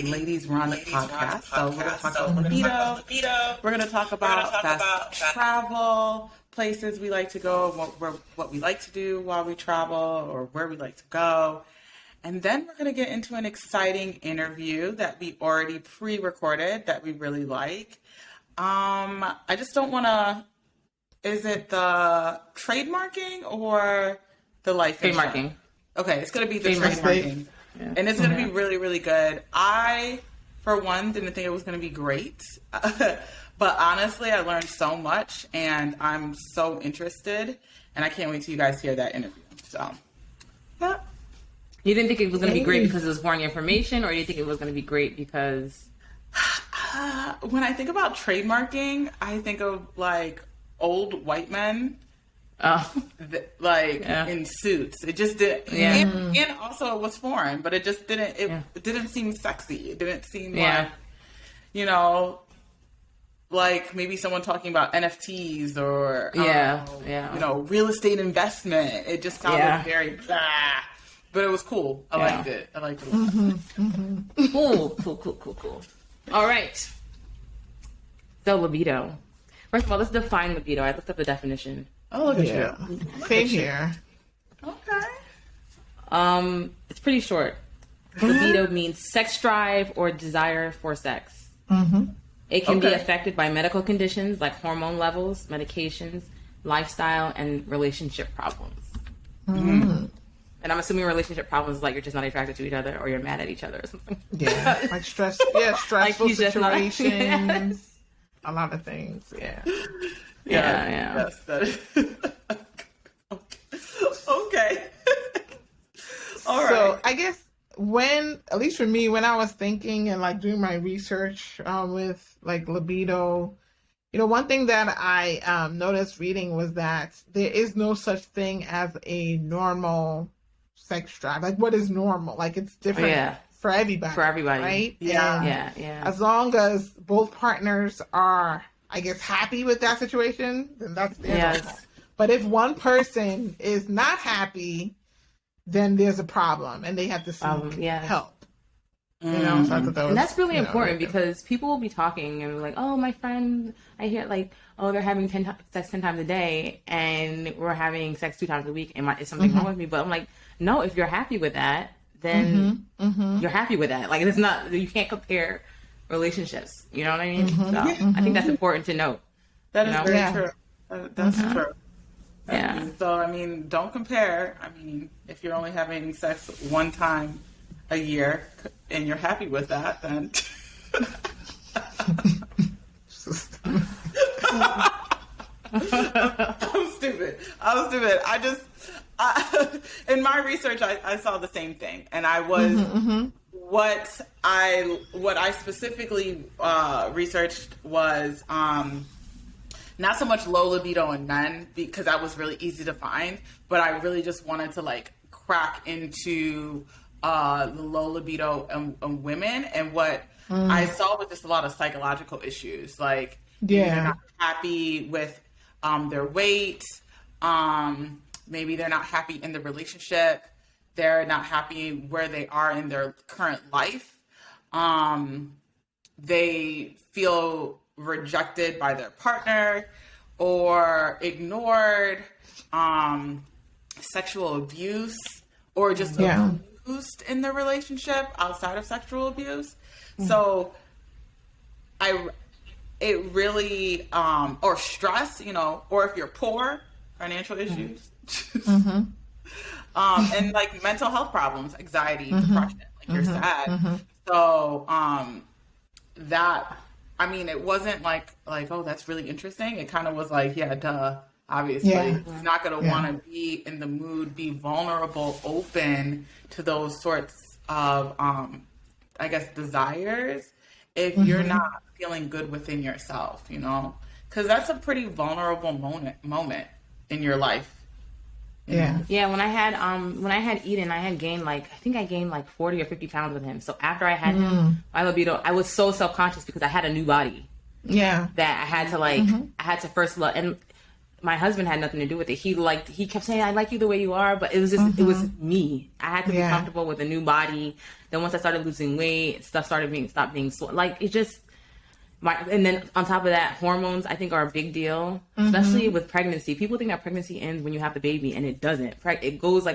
Ladies Run podcast. So we're going to talk about libido. We're going to talk about best travel, places we like to go, what we like to do while we travel, or where we like to go. And then we're going to get into an exciting interview that we already pre-recorded that we really like. I just don't want to... Is it the trademarking or the life trademarking? Insurance? Okay, it's going to be the trademarking. Yeah. And it's going to be really, really good. I, for one, didn't think it was going to be great. But honestly, I learned so much and I'm so interested. And I can't wait till you guys hear that interview. So, yeah. You didn't think it was going to be great because it was boring information, or you think it was going to be great because... When I think about trademarking, I think of like old white men, in suits. It just didn't, and also it was foreign, but it just didn't. It didn't seem sexy. It didn't seem like, like maybe someone talking about NFTs or real estate investment. It just sounded very blah. But it was cool. I liked it. I liked it a lot. Cool. All right. So libido. First of all, let's define libido. I looked up the definition. Oh, look at you. Same here. Okay. It's pretty short. Libido means sex drive or desire for sex. Mm-hmm. It can be affected by medical conditions like hormone levels, medications, lifestyle, and relationship problems. Mm-hmm. And I'm assuming relationship problems is like you're just not attracted to each other or you're mad at each other or something. Yeah, like stressful like situations. A lot of things, yeah. Yes, that is. Okay. All right. So I guess at least for me, when I was thinking and like doing my research with like libido, one thing that I noticed reading was that there is no such thing as a normal sex drive. Like, what is normal? Like, it's different for everybody. Right? Yeah. As long as both partners are, I guess, happy with that situation, then that's normal. But if one person is not happy, then there's a problem and they have to seek help. So I thought and that's really important because people will be talking and like, oh, my friend, I hear like, oh, they're having sex 10 times a day and we're having sex 2 times a week. Is something wrong with me? But I'm like, no, if you're happy with that, then you're happy with that. Like, it's not, you can't compare relationships. You know what I mean? So I think that's important to note. That is very true. That's true. Yeah. So, don't compare. If you're only having sex 1 time a year and you're happy with that, then I'm stupid. In my research, I saw the same thing, and I was what I specifically researched was not so much low libido in men, because that was really easy to find, but I really just wanted to like crack into the low libido in women, and what I saw was just a lot of psychological issues, like they're not happy with their weight, maybe they're not happy in the relationship, they're not happy where they are in their current life, they feel rejected by their partner or ignored, sexual abuse, or just abused in the relationship outside of sexual abuse. So it really, or stress, or if you're poor, financial issues, and like mental health problems, anxiety, depression, like you're sad. So, it wasn't like, oh, that's really interesting. It kind of was like, yeah, duh. Obviously, you're not going to want to be in the mood, be vulnerable, open to those sorts of, I guess, desires if you're not feeling good within yourself, because that's a pretty vulnerable moment in your life. Yeah. When I had Eden, I had gained I think I gained 40 or 50 pounds with him. So after I had him, my libido, I was so self-conscious because I had a new body. Yeah. That I had to I had to first love. And my husband had nothing to do with it. He kept saying, I like you the way you are, but it was just, it was me. I had to be comfortable with a new body. Then once I started losing weight, stuff stopped being so, like, it just, and then on top of that, hormones, I think, are a big deal, especially with pregnancy. People think that pregnancy ends when you have the baby, and it doesn't. It goes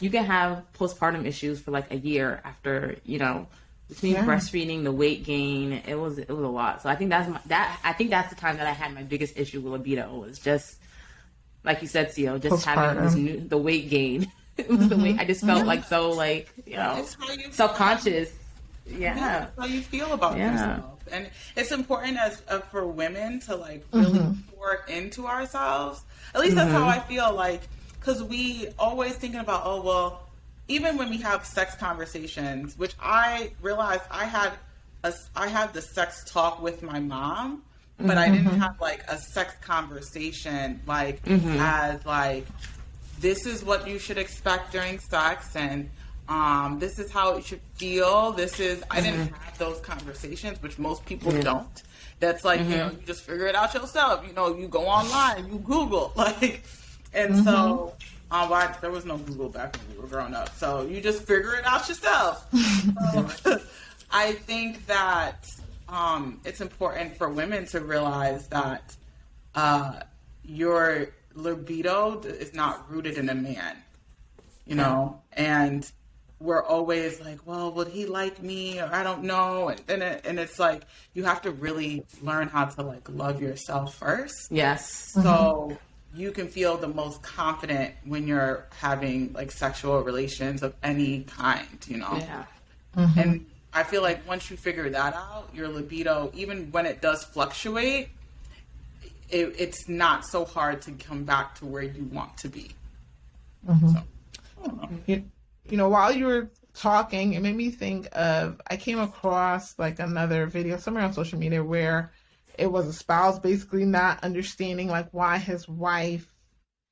you can have postpartum issues for like a year after, between breastfeeding, the weight gain, it was a lot. So I think that's the time that I had my biggest issue with libido, was just like you said, Cio, just having the weight gain. It was the weight. I just felt self-conscious. Yeah. That's how you feel about yourself. And it's important for women to like really pour into ourselves. At least that's how I feel, like, because we always thinking about, even when we have sex conversations, which I realized I had the sex talk with my mom, but I didn't have like a sex conversation as like, this is what you should expect during sex, and this is how it should feel. I didn't have those conversations, which most people don't. That's like, you just figure it out yourself. You go online, you Google, and so there was no Google back when we were growing up. So you just figure it out yourself. So, I think that it's important for women to realize that your libido is not rooted in a man, and we're always like, well, would he like me? Or I don't know. And it's like, you have to really learn how to like love yourself first. Yes. So you can feel the most confident when you're having like sexual relations of any kind, Yeah. And I feel like once you figure that out, your libido, even when it does fluctuate, it's not so hard to come back to where you want to be. So, I don't know. While you were talking, it made me think of, I came across like another video somewhere on social media where it was a spouse basically not understanding like why his wife,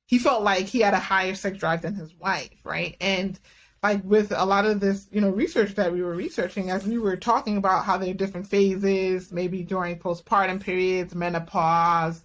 he felt like he had a higher sex drive than his wife, right? And like with a lot of this, research that we were researching, as we were talking about how there are different phases, maybe during postpartum periods, menopause,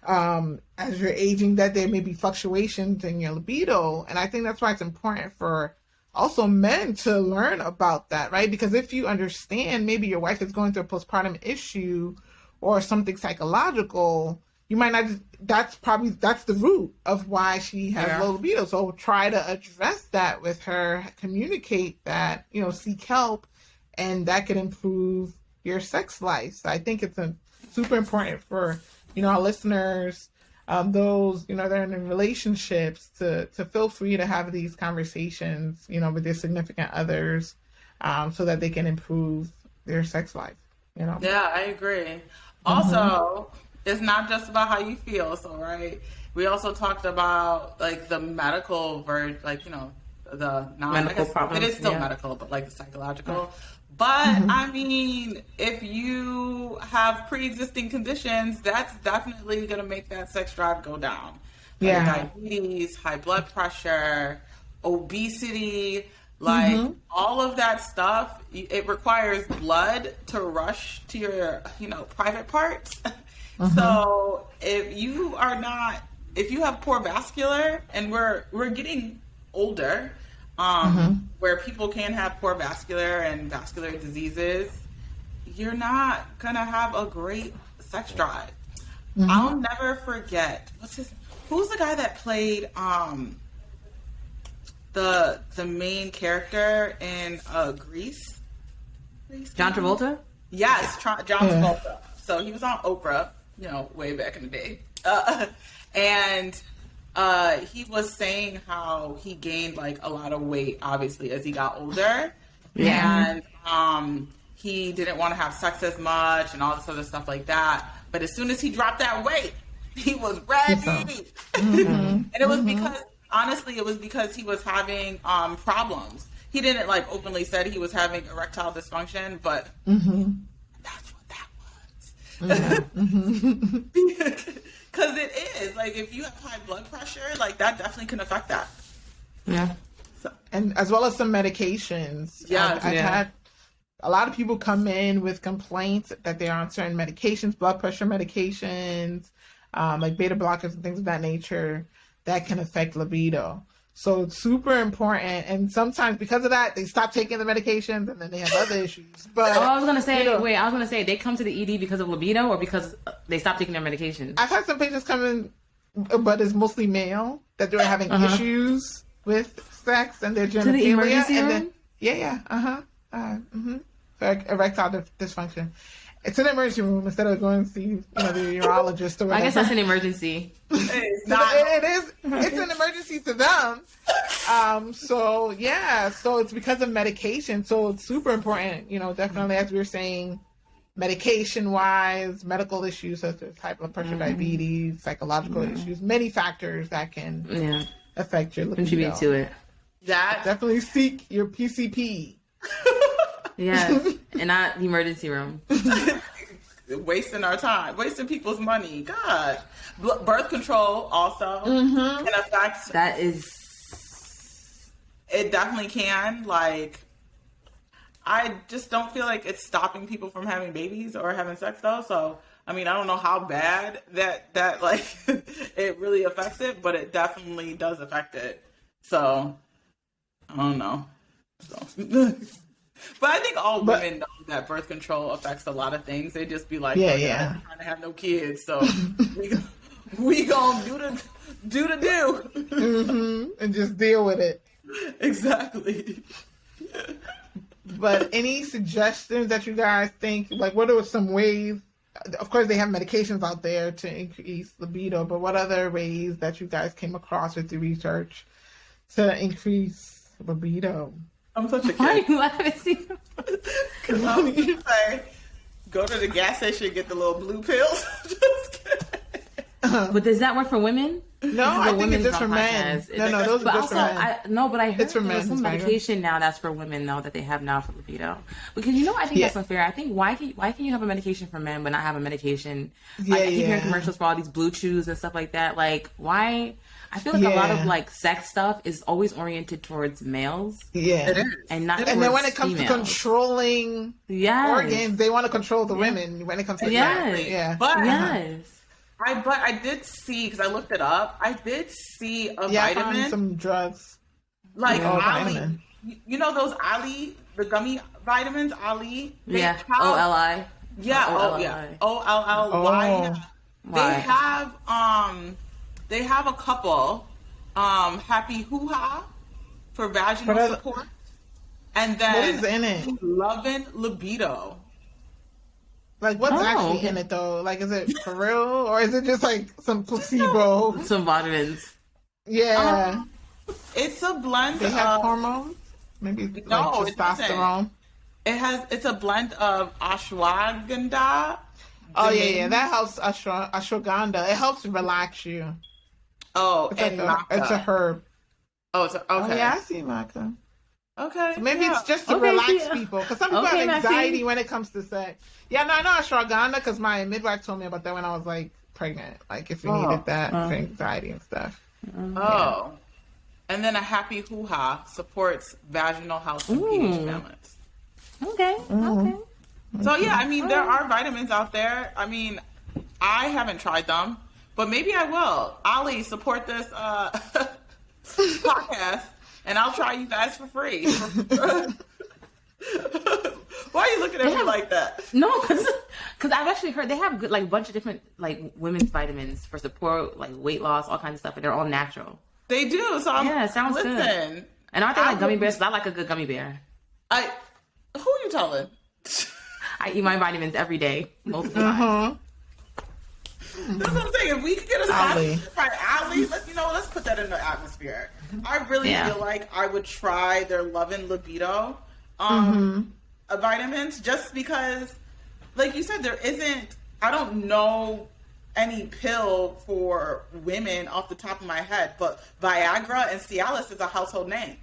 as you're aging, that there may be fluctuations in your libido. And I think that's why it's important for also men to learn about that, right? Because if you understand maybe your wife is going through a postpartum issue or something psychological, you might not, that's the root of why she has low libido. So try to address that with her, communicate that, seek help, and that could improve your sex life. So I think it's super important for, our listeners, those, that are in relationships to feel free to have these conversations, with their significant others, so that they can improve their sex life, Yeah, I agree. Also, it's not just about how you feel. So, right, we also talked about like the medical version, like, the medical problems. It is still medical, but like the psychological. But I mean, if you have pre-existing conditions, that's definitely going to make that sex drive go down. Like diabetes, high blood pressure, obesity, like all of that stuff. It requires blood to rush to your, private parts. So if you have poor vascular, and we're getting older, where people can have poor vascular and vascular diseases, you're not gonna have a great sex drive. I'll never forget, who's the guy that played the main character in Grease? John Travolta? Yes, John Travolta. So he was on Oprah, way back in the day. And he was saying how he gained like a lot of weight, obviously, as he got older. And he didn't want to have sex as much and all this other stuff like that. But as soon as he dropped that weight, he was ready. And it was because, honestly, he was having problems. He didn't like openly said he was having erectile dysfunction, but that's what that was. Because it is, like, if you have high blood pressure, like, that definitely can affect that. Yeah. So, and as well as some medications. Yeah. I've had a lot of people come in with complaints that they're on certain medications, blood pressure medications, like beta blockers and things of that nature that can affect libido. So it's super important. And sometimes because of that, they stop taking the medications and then they have other issues. But I was going to say, they come to the ED because of libido or because they stop taking their medication? I've had some patients come in, but it's mostly male, that they're having issues with sex and their genitalia. To the emergency room? Erectile dysfunction. It's an emergency room instead of going to see the urologist or whatever. I guess that's an emergency. It's an emergency to them. So it's because of medication. So it's super important, definitely, as we were saying, medication-wise, medical issues such as high blood pressure, diabetes, psychological issues, many factors that can affect your libido. Contribute to it. That definitely seek your PCP. Yeah, and not the emergency room. Wasting our time, wasting people's money. God, birth control also can affect. That is. It definitely can. Like, I just don't feel like it's stopping people from having babies or having sex though. So, I mean, I don't know how bad that like it really affects it, but it definitely does affect it. So, I don't know. So. But I think all women know that birth control affects a lot of things. They just be like, I'm trying to have no kids, so we gonna do the do. And just deal with it. Exactly. But any suggestions that you guys think, like, what are some ways? Of course, they have medications out there to increase libido, but what other ways that you guys came across with the research to increase libido? I'm such a kid. Why are you laughing? Because I was going to say, go to the gas station and get the little blue pills. Just kidding. But does that work for women? No, I think it's just for men. No, those are just for men. I heard it's for there's some medication now that's for women, though, that they have now for libido. Because, I think that's unfair. I think, why can you have a medication for men but not have a medication? Like, I keep hearing commercials for all these blue chews and stuff like that. Like, why? I feel like a lot of, like, sex stuff is always oriented towards males. Yeah. It is. And then when it comes to controlling organs, they want to control the women when it comes to that. Yeah. But, But I did see, because I looked it up, I did see a vitamin. I found some drugs. Like Ali. You know those Ali, the gummy vitamins, Ali? O-L-I. Yeah, O-L-L-Y. They have a couple, Happy Hoo-Ha for vaginal support. And then what is in it? Lovin' Libido. Like, what's actually in it, though? Like, is it for real? Or is it just, like, some placebo? Some vitamins. Yeah. It's a blend They have hormones? Maybe, like, testosterone? It's a blend of ashwagandha. Oh, yeah. That helps ashwagandha. It helps relax you. Oh, it's a herb. Oh, okay. Oh, yeah, I see maca. Okay. So maybe it's just to relax people. Because some people have anxiety when it comes to sex. Yeah, no, I know ashwagandha because my midwife told me about that when I was, like, pregnant. Like, if you needed that for anxiety and stuff. Oh. And then a Happy Hoo-Ha supports vaginal health and pH balance. Okay. So, yeah, I mean, there are vitamins out there. I mean, I haven't tried them, but maybe I will. Ali, support this podcast. And I'll try you guys for free. Why are you looking at me like that? No, because I've actually heard they have good, like, a bunch of different, like, women's vitamins for support, like, weight loss, all kinds of stuff, and they're all natural. They do. So it sounds good. And aren't they like gummy bears? 'Cause I like a good gummy bear. Who are you telling? I eat my vitamins every day, multiple times. That's what I'm saying. If we could get a sponsor by Ali, let's put that in the atmosphere. I really feel like I would try their Lovin' Libido vitamins, just because, like you said, I don't know any pill for women off the top of my head, but Viagra and Cialis is a household name.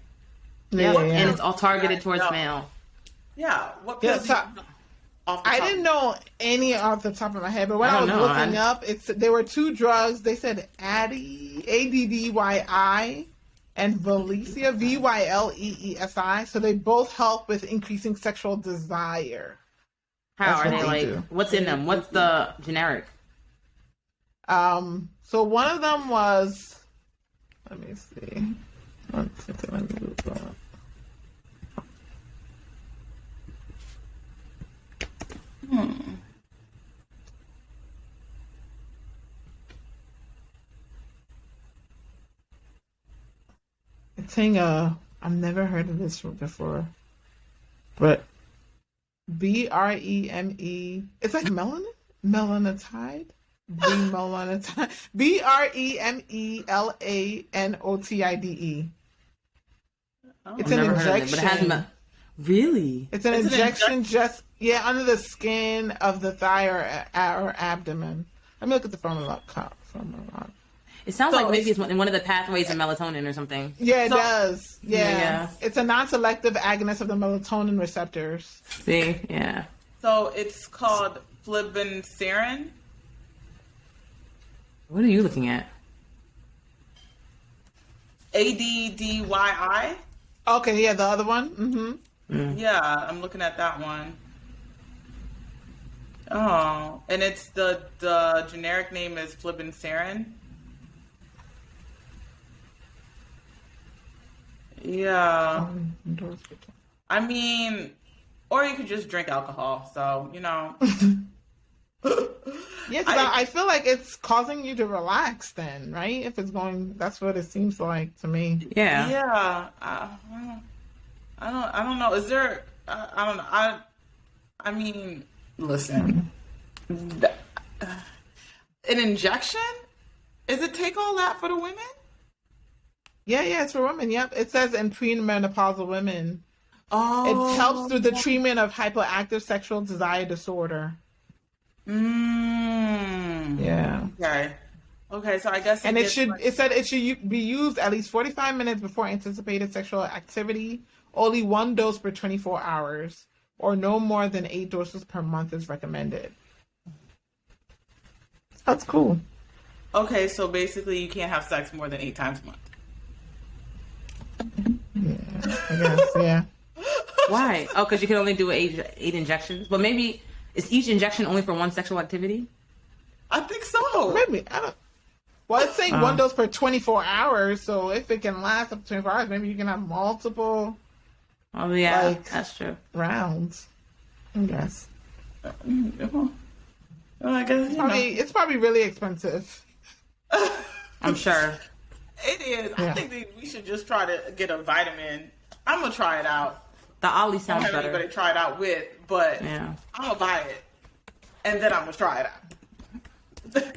And it's all targeted towards male. Yeah. What pills? I didn't know any off the top of my head, but when I was looking up, there were two drugs. They said ADDYI and Valeesi, VYLEESI. So they both help with increasing sexual desire. How are they like? What's in them? What's the generic? So one of them was, let me see. One second, let me Google it. It's saying, I've never heard of this before, but BREME, it's like melanotide? Bremelanotide. BREMELANOTIDE. It's an injection. But it has really? It's an injection just, under the skin of the thigh or abdomen. Let me look at the formula. It sounds like maybe it's one of the pathways of melatonin or something. Yeah, it does. Yeah. It's a non-selective agonist of the melatonin receptors. See? Yeah. So it's called flibanserin. What are you looking at? ADDYI. Okay, yeah, the other one. Mm-hmm. Yeah, I'm looking at that one. Oh, and it's the generic name is flibanserin. Yeah. I mean, or you could just drink alcohol. So, Yes, I feel like it's causing you to relax then, right? If it's going, that's what it seems like to me. Yeah. Yeah. I don't know. Is there, I don't know. I mean, listen, an injection? Does it take all that for the women? Yeah, it's for women. Yep. It says in premenopausal women. Oh. It helps through the treatment of hypoactive sexual desire disorder. Yeah. Okay, so I guess it said it should be used at least 45 minutes before anticipated sexual activity. Only one dose per 24 hours, or no more than 8 doses per month is recommended. That's cool. Okay, so basically you can't have sex more than 8 times a month. Yeah, I guess, yeah. Why? Oh, because you can only do 8 injections? But maybe, is each injection only for one sexual activity? I think so. Maybe. I don't. Well, it's saying one dose per 24 hours, so if it can last up to 24 hours, maybe you can have multiple. Oh, yeah, that's true. Rounds, I guess. Well, I guess it's probably really expensive. I'm sure. It is. Yeah. I think that we should just try to get a vitamin. I'm gonna try it out. The Ollie sounds better. I don't have anybody try it out with, but I'm gonna buy it, and then I'm gonna try it out.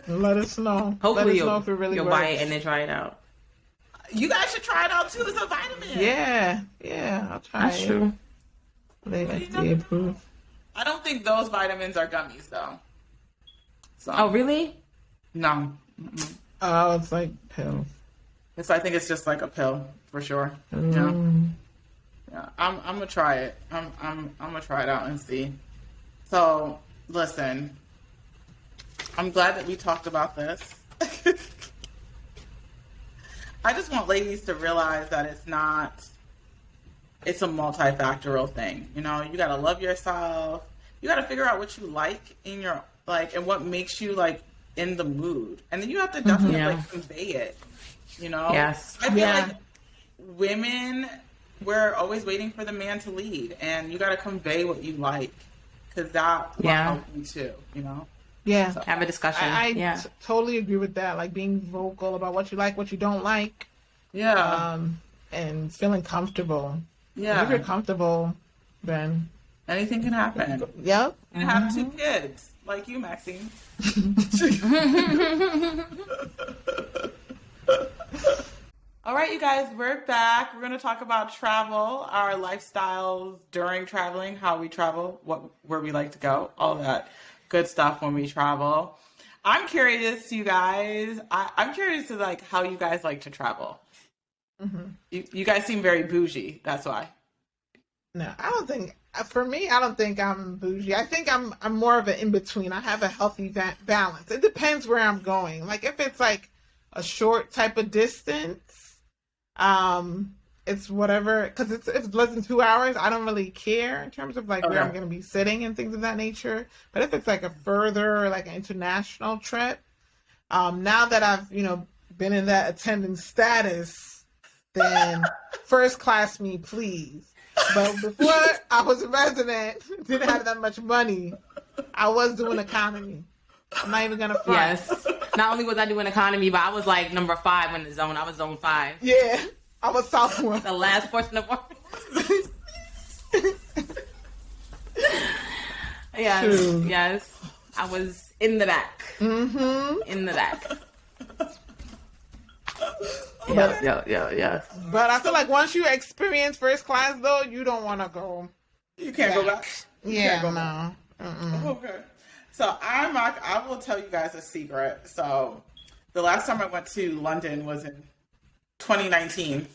Let us know. Hopefully, let us know if it really you'll works. buy it and then try it out. You guys should try it out too. It's a vitamin. Yeah, I'll try That's true. They FDA approved. I don't think those vitamins are gummies though. So. Oh, really? No. Oh, it's like pills. I think it's just like a pill for sure. Yeah. I'm gonna try it. I'm gonna try it out and see. So listen, I'm glad that we talked about this. I just want ladies to realize that it's a multifactorial thing. You gotta love yourself. You gotta figure out what you like in your and what makes you in the mood, and then you have to definitely convey it. Yes. I feel like women, we're always waiting for the man to lead, and you got to convey what you like, because that will help you too. Yeah. So, have a discussion. I totally agree with that. Like being vocal about what you like, what you don't like. Yeah. And feeling comfortable. Yeah. And if you're comfortable, then anything can happen. Yep. And have 2 kids like you, Maxine. All right, you guys, we're back. We're going to talk about travel, our lifestyles during traveling, how we travel, where we like to go, all that good stuff when we travel. I'm curious, you guys. I'm curious to how you guys like to travel. Mm-hmm. You guys seem very bougie. That's why. No, I don't think. For me, I don't think I'm bougie. I think I'm more of an in between. I have a healthy balance. It depends where I'm going. Like if it's a short type of distance, it's whatever. Because if it's less than 2 hours, I don't really care in terms of where I'm going to be sitting and things of that nature. But if it's a further, an international trip, Now that I've, been in that attendant status, then first class me, please. But before I was a resident, didn't have that much money, I was doing economy. I'm not even going to front. Yes. Not only was I doing economy, but I was like number 5 in the zone. I was zone 5. Yeah. I was Southwest. The last portion of our... Yes. True. Yes. I was in the back. Mm-hmm. In the back. Yeah. But I feel like once you experience first class, though, you don't want to go. You can't go back. Yeah, no. Okay. So I will tell you guys a secret. So the last time I went to London was in 2019.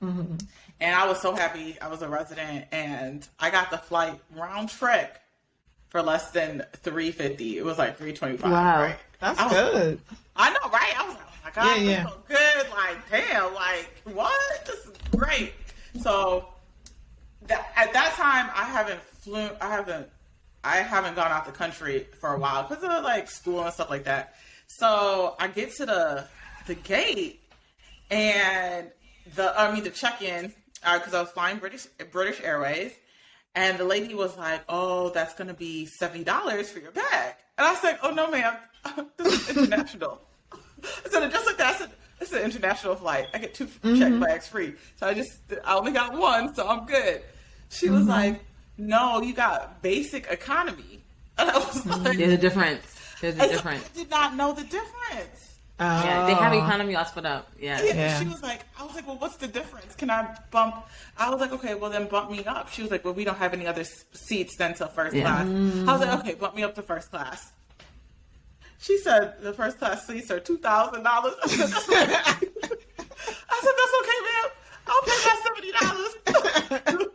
Mm-hmm. And I was so happy. I was a resident and I got the flight round trip for less than $350. It was like $325. Wow. Right? That's good. I know, right? I was like, oh my God, yeah. this is so good. Like, damn, like, what? This is great. So at that time, I haven't gone out the country for a while because of like school and stuff like that. So I get to the gate and the check-in, because I was flying British Airways, and the lady was like, "Oh, that's gonna be $70 for your bag," and I was like, "Oh no, ma'am, this is international." I said, just like that, I said, "This is an international flight. I get 2 check bags free, so I only got 1, so I'm good." She was like, "No, you got basic economy," and I was like, "There's a difference. There's a difference." I did not know the difference. Yeah, they have economy all split up. Yeah. She was like, I was like, well, what's the difference? Can I bump? I was like, okay, well then bump me up. She was like, well, we don't have any other seats then till first class. I was like, okay, bump me up to first class. She said the first class seats are $2,000. I said, that's okay, ma'am. I'll pay my $70.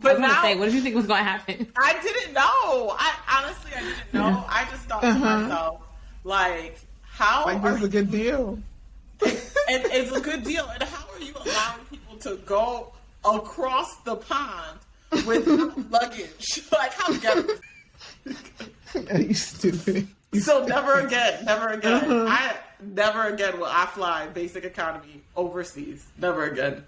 But now, what did you think was going to happen? I didn't know. I honestly didn't know. I just thought to myself, like, how this is a good deal. It's a good deal. And how are you allowing people to go across the pond with luggage? Like, how ghetto? You stupid. So never again. I never again will I fly basic economy overseas. Never again.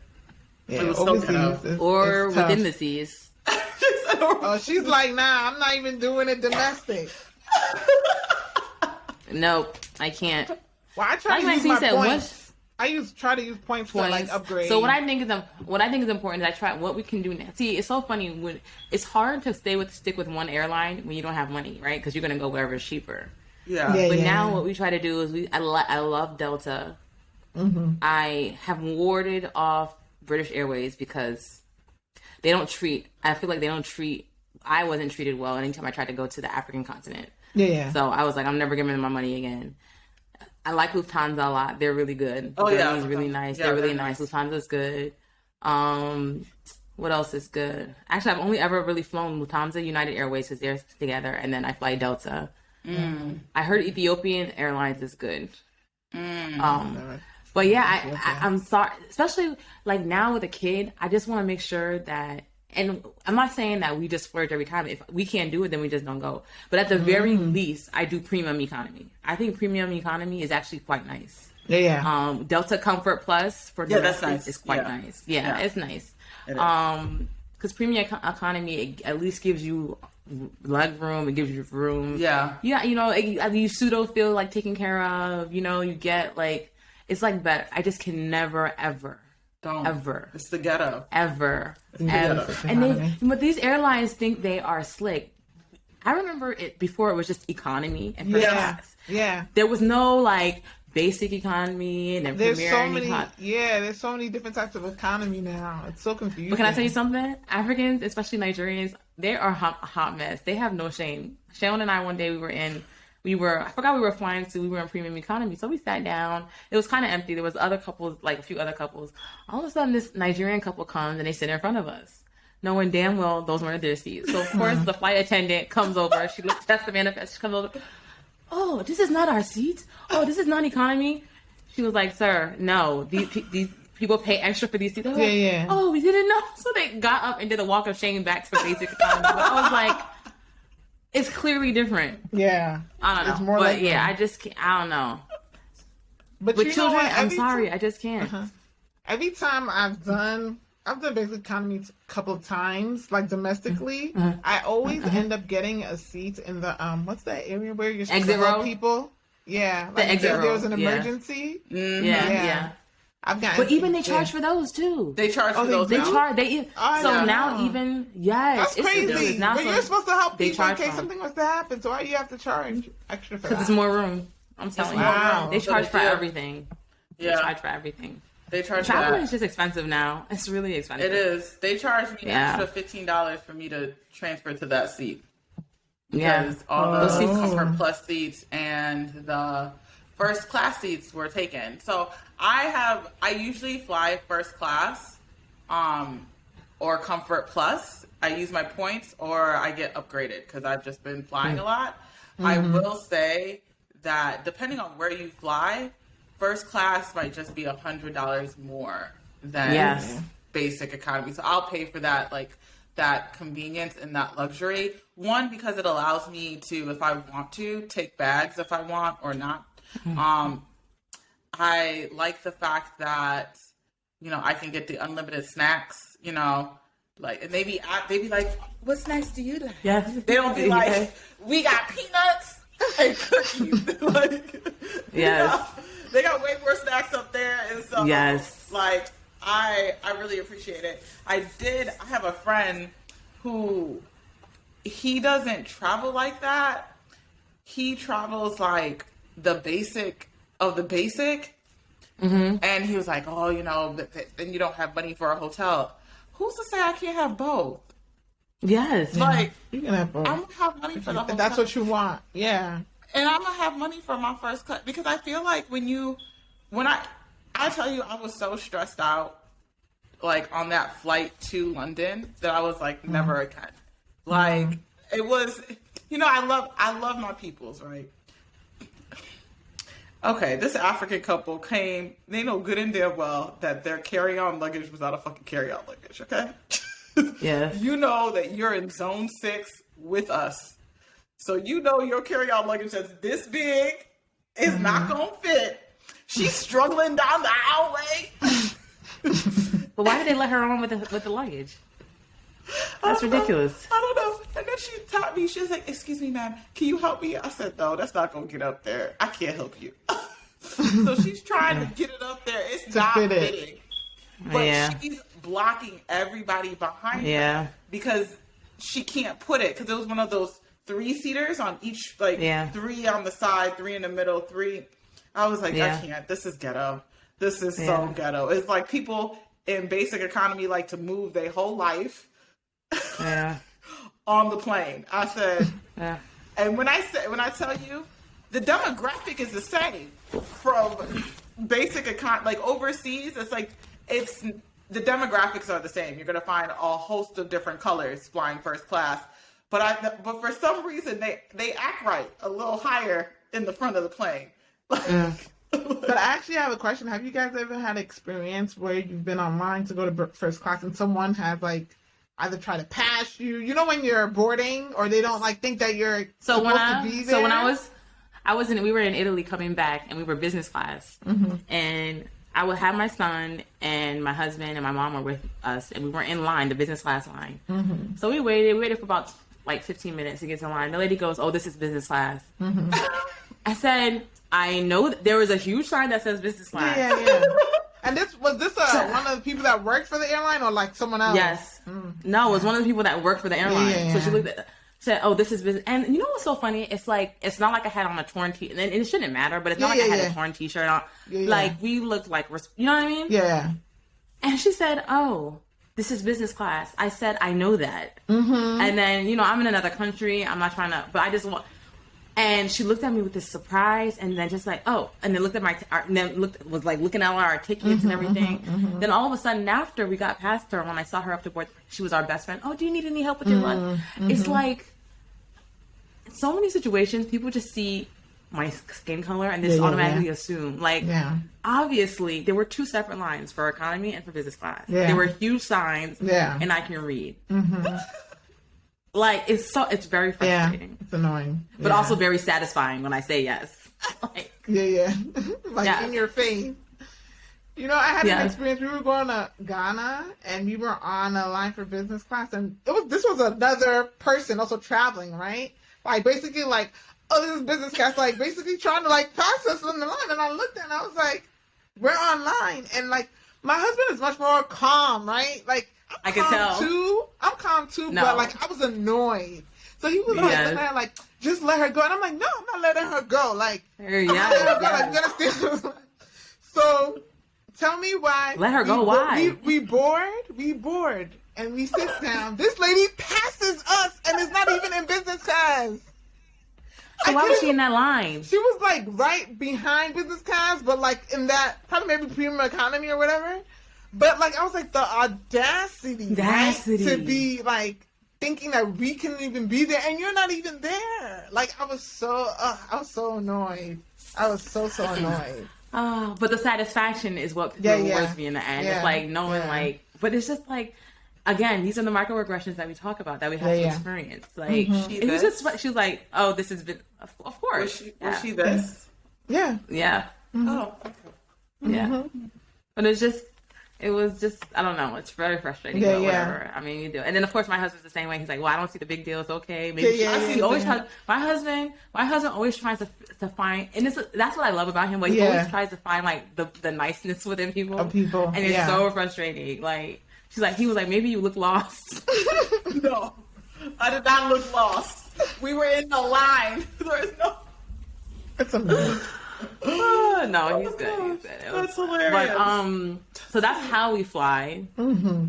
Yeah, it was so ghetto. Or within the seas. Oh, she's like, nah, I'm not even doing it domestic. Nope, I can't. Well, I try to use my points. Try to use points for like upgrade. So what I think is important is I try what we can do now. See, it's so funny when it's hard to stick with one airline when you don't have money, right? Because you're gonna go wherever is cheaper. Yeah. But now what we try to do is I love Delta. Mm-hmm. I have warded off British Airways because they don't treat. I feel like they don't treat. I wasn't treated well anytime I tried to go to the African continent. Yeah. So I was like, I'm never giving them my money again. I like Lufthansa a lot. They're really good. Oh, yeah. It's really nice. Yeah, they're really nice. Lufthansa's good. What else is good? Actually, I've only ever really flown Lufthansa, United Airways, because they're together, and then I fly Delta. I heard Ethiopian Airlines is good. But yeah, I'm sorry. Especially like now with a kid, I just want to make sure that. And I'm not saying that we just splurge every time. If we can't do it, then we just don't go. But at the very least, I do premium economy. I think premium economy is actually quite nice. Yeah. Delta Comfort Plus for that's nice. is quite nice. Yeah, it's nice. Because premium economy at least gives you leg room. It gives you room. Yeah. Yeah. You pseudo feel like taken care of. You get like it's like better. I just can never ever. Don't. Ever. It's the ghetto. Ever. Ghetto. But these airlines think they are slick. I remember it before it was just economy and first class. Yeah. There was no like basic economy and then premier there's so many different types of economy now. It's so confusing. But can I tell you something? Africans, especially Nigerians, they are a hot mess. They have no shame. Sharon and I one day we were in premium economy. So we sat down. It was kind of empty. There was other couples, like a few other couples. All of a sudden, this Nigerian couple comes and they sit in front of us, knowing damn well those weren't their seats. So of course, the flight attendant comes over. She looks at the manifest. She comes over. Oh, this is not our seat. Oh, this is not economy. She was like, sir, no, these people pay extra for these seats. Yeah. Oh, we didn't know. So they got up and did a walk of shame back to basic economy. But I was like, It's clearly different. Yeah. I don't know. It's more but like yeah, I just can't. I don't know. But with children, I'm sorry, I just can't. Every time I've done basic economy a couple of times, like domestically, I always end up getting a seat in the what's that area where you're supposed to help people? Yeah, like the exit row. There was an emergency. Yeah. I've gotten. But even they charge for those too. They charge for those. They charge. Now even that's crazy. Now when you're supposed to help people in case from. something was to happen, so why do you have to charge extra for that? Because it's more room. I'm telling you, they charge for everything. Yeah, they charge for everything. They charge. Traveling is just expensive now. It's really expensive. It is. They charge me extra $15 for me to transfer to that seat. Because all the Comfort Plus seats and the first class seats were taken. So I usually fly first class, or Comfort Plus. I use my points or I get upgraded because I've just been flying a lot. I will say that depending on where you fly, first class might just be $100 more than basic economy. So I'll pay for that, like that convenience and that luxury. One, because it allows me to, if I want to, take bags if I want or not. I like the fact that, I can get the unlimited snacks, like, and maybe they be like, what snacks do you like? Yeah. They don't be like, we got peanuts and cookies. Like, they got way more snacks up there. And so, like, I really appreciate it. I have a friend who, he doesn't travel like that. He travels like the basic of the basic. And he was like, oh, then you don't have money for a hotel. Who's to say I can't have both? Yes. Like, you can have both. I'm going to have money for the hotel. If that's what you want. Yeah. And I'm going to have money for my first class. Because I feel like when I tell you, I was so stressed out, like, on that flight to London that I was like, never again. Like, it was, I love my peoples, right? Okay, this African couple came, they know good and damn well that their carry-on luggage was not a fucking carry-on luggage, okay? Yeah. You know that you're in zone 6 with us. So your carry-on luggage that's this big is not going to fit. She's struggling down the hallway. But why did they let her on with the luggage? That's ridiculous. I don't know. And then she taught me, she was like, excuse me, ma'am, can you help me? I said, no, that's not going to get up there. I can't help you. So she's trying to get it up there. It's not fitting. But she's blocking everybody behind her because she can't put it. Because it was one of those 3-seaters on each, like 3 on the side, 3 in the middle, 3. I was like, I can't. This is ghetto. This is so ghetto. It's like people in basic economy like to move their whole life on the plane. I said, and when I tell you, the demographic is the same from basic like overseas. It's like the demographics are the same. You're gonna find a host of different colors flying first class, but for some reason they act right a little higher in the front of the plane. But I actually have a question. Have you guys ever had experience where you've been online to go to first class and someone has like either try to pass you, when you're boarding, or they don't like think that you're supposed to be there? So when we were in Italy coming back, and we were business class, and I would have my son and my husband and my mom were with us, and we were in line, the business class line. So we waited for about like 15 minutes to get to line. The lady goes, "Oh, this is business class." I said, I know that there was a huge sign that says business class. Yeah. And was this one of the people that worked for the airline, or like someone else? Yes. No, it was one of the people that worked for the airline. Yeah. So she looked at, said, "Oh, this is business." And you know what's so funny? It's like, it's not like I had on a torn t-shirt, and it shouldn't matter, but it's not like I had a torn t-shirt on. Like, we looked like, you know what I mean? Yeah. And she said, "Oh, this is business class." I said, "I know that." And then, I'm in another country. I'm not trying to, but I just want. And she looked at me with this surprise, and then just like, oh, and then looked at was like looking at all our tickets and everything. Then all of a sudden, after we got past her, when I saw her up to board, she was our best friend. "Oh, do you need any help with your lunch?" It's like, in so many situations, people just see my skin color and just automatically assume, like, obviously, there were 2 separate lines for economy and for business class. There were huge signs, and I can read. Like, it's very frustrating. It's annoying. But also very satisfying when I say yes. Like, yeah. Like yes. in your face. You know, I had an experience. We were going to Ghana, and we were on a line for business class, and this was another person also traveling, right? Like, basically, like, oh, this is business class, like, basically trying to, like, pass us on the line, and I looked and I was like, we're online, and, like, my husband is much more calm, right? Like, I can tell. I'm calm, too, but, like, I was annoyed. So he was like, just let her go, and I'm like, no, I'm not letting her go, like, I'm not letting her go, like, I'm gonna stay. So... Tell me why. Let her go. Why? We bored, and we sit down. This lady passes us, and it's not even in business class. So why was she in that line? She was like right behind business class, but like in that probably maybe premium economy or whatever. But like I was like the audacity. Right? To be like thinking that we can even be there, and you're not even there. Like I was so annoyed. I was so annoyed. But the satisfaction is what rewards me in the end. It's like knowing like, but it's just like, again, these are the micro regressions that we talk about that we have to experience. Like, she was like, oh, this has been, of course. Was she this? Yeah. Yeah. Mm-hmm. Oh, okay. Yeah. But it was just, I don't know. It's very frustrating. Yeah, but whatever. I mean, you do. And then, of course, my husband's the same way. He's like, well, I don't see the big deal. It's okay. Maybe my husband always tries to find, and that's what I love about him. But he always tries to find, like, the niceness within people. And it's so frustrating. Like, he was like, maybe you look lost. No, I did not look lost. We were in the line. There's no... It's amazing. No, he's good. That's hilarious. But so that's how we fly. Mm-hmm.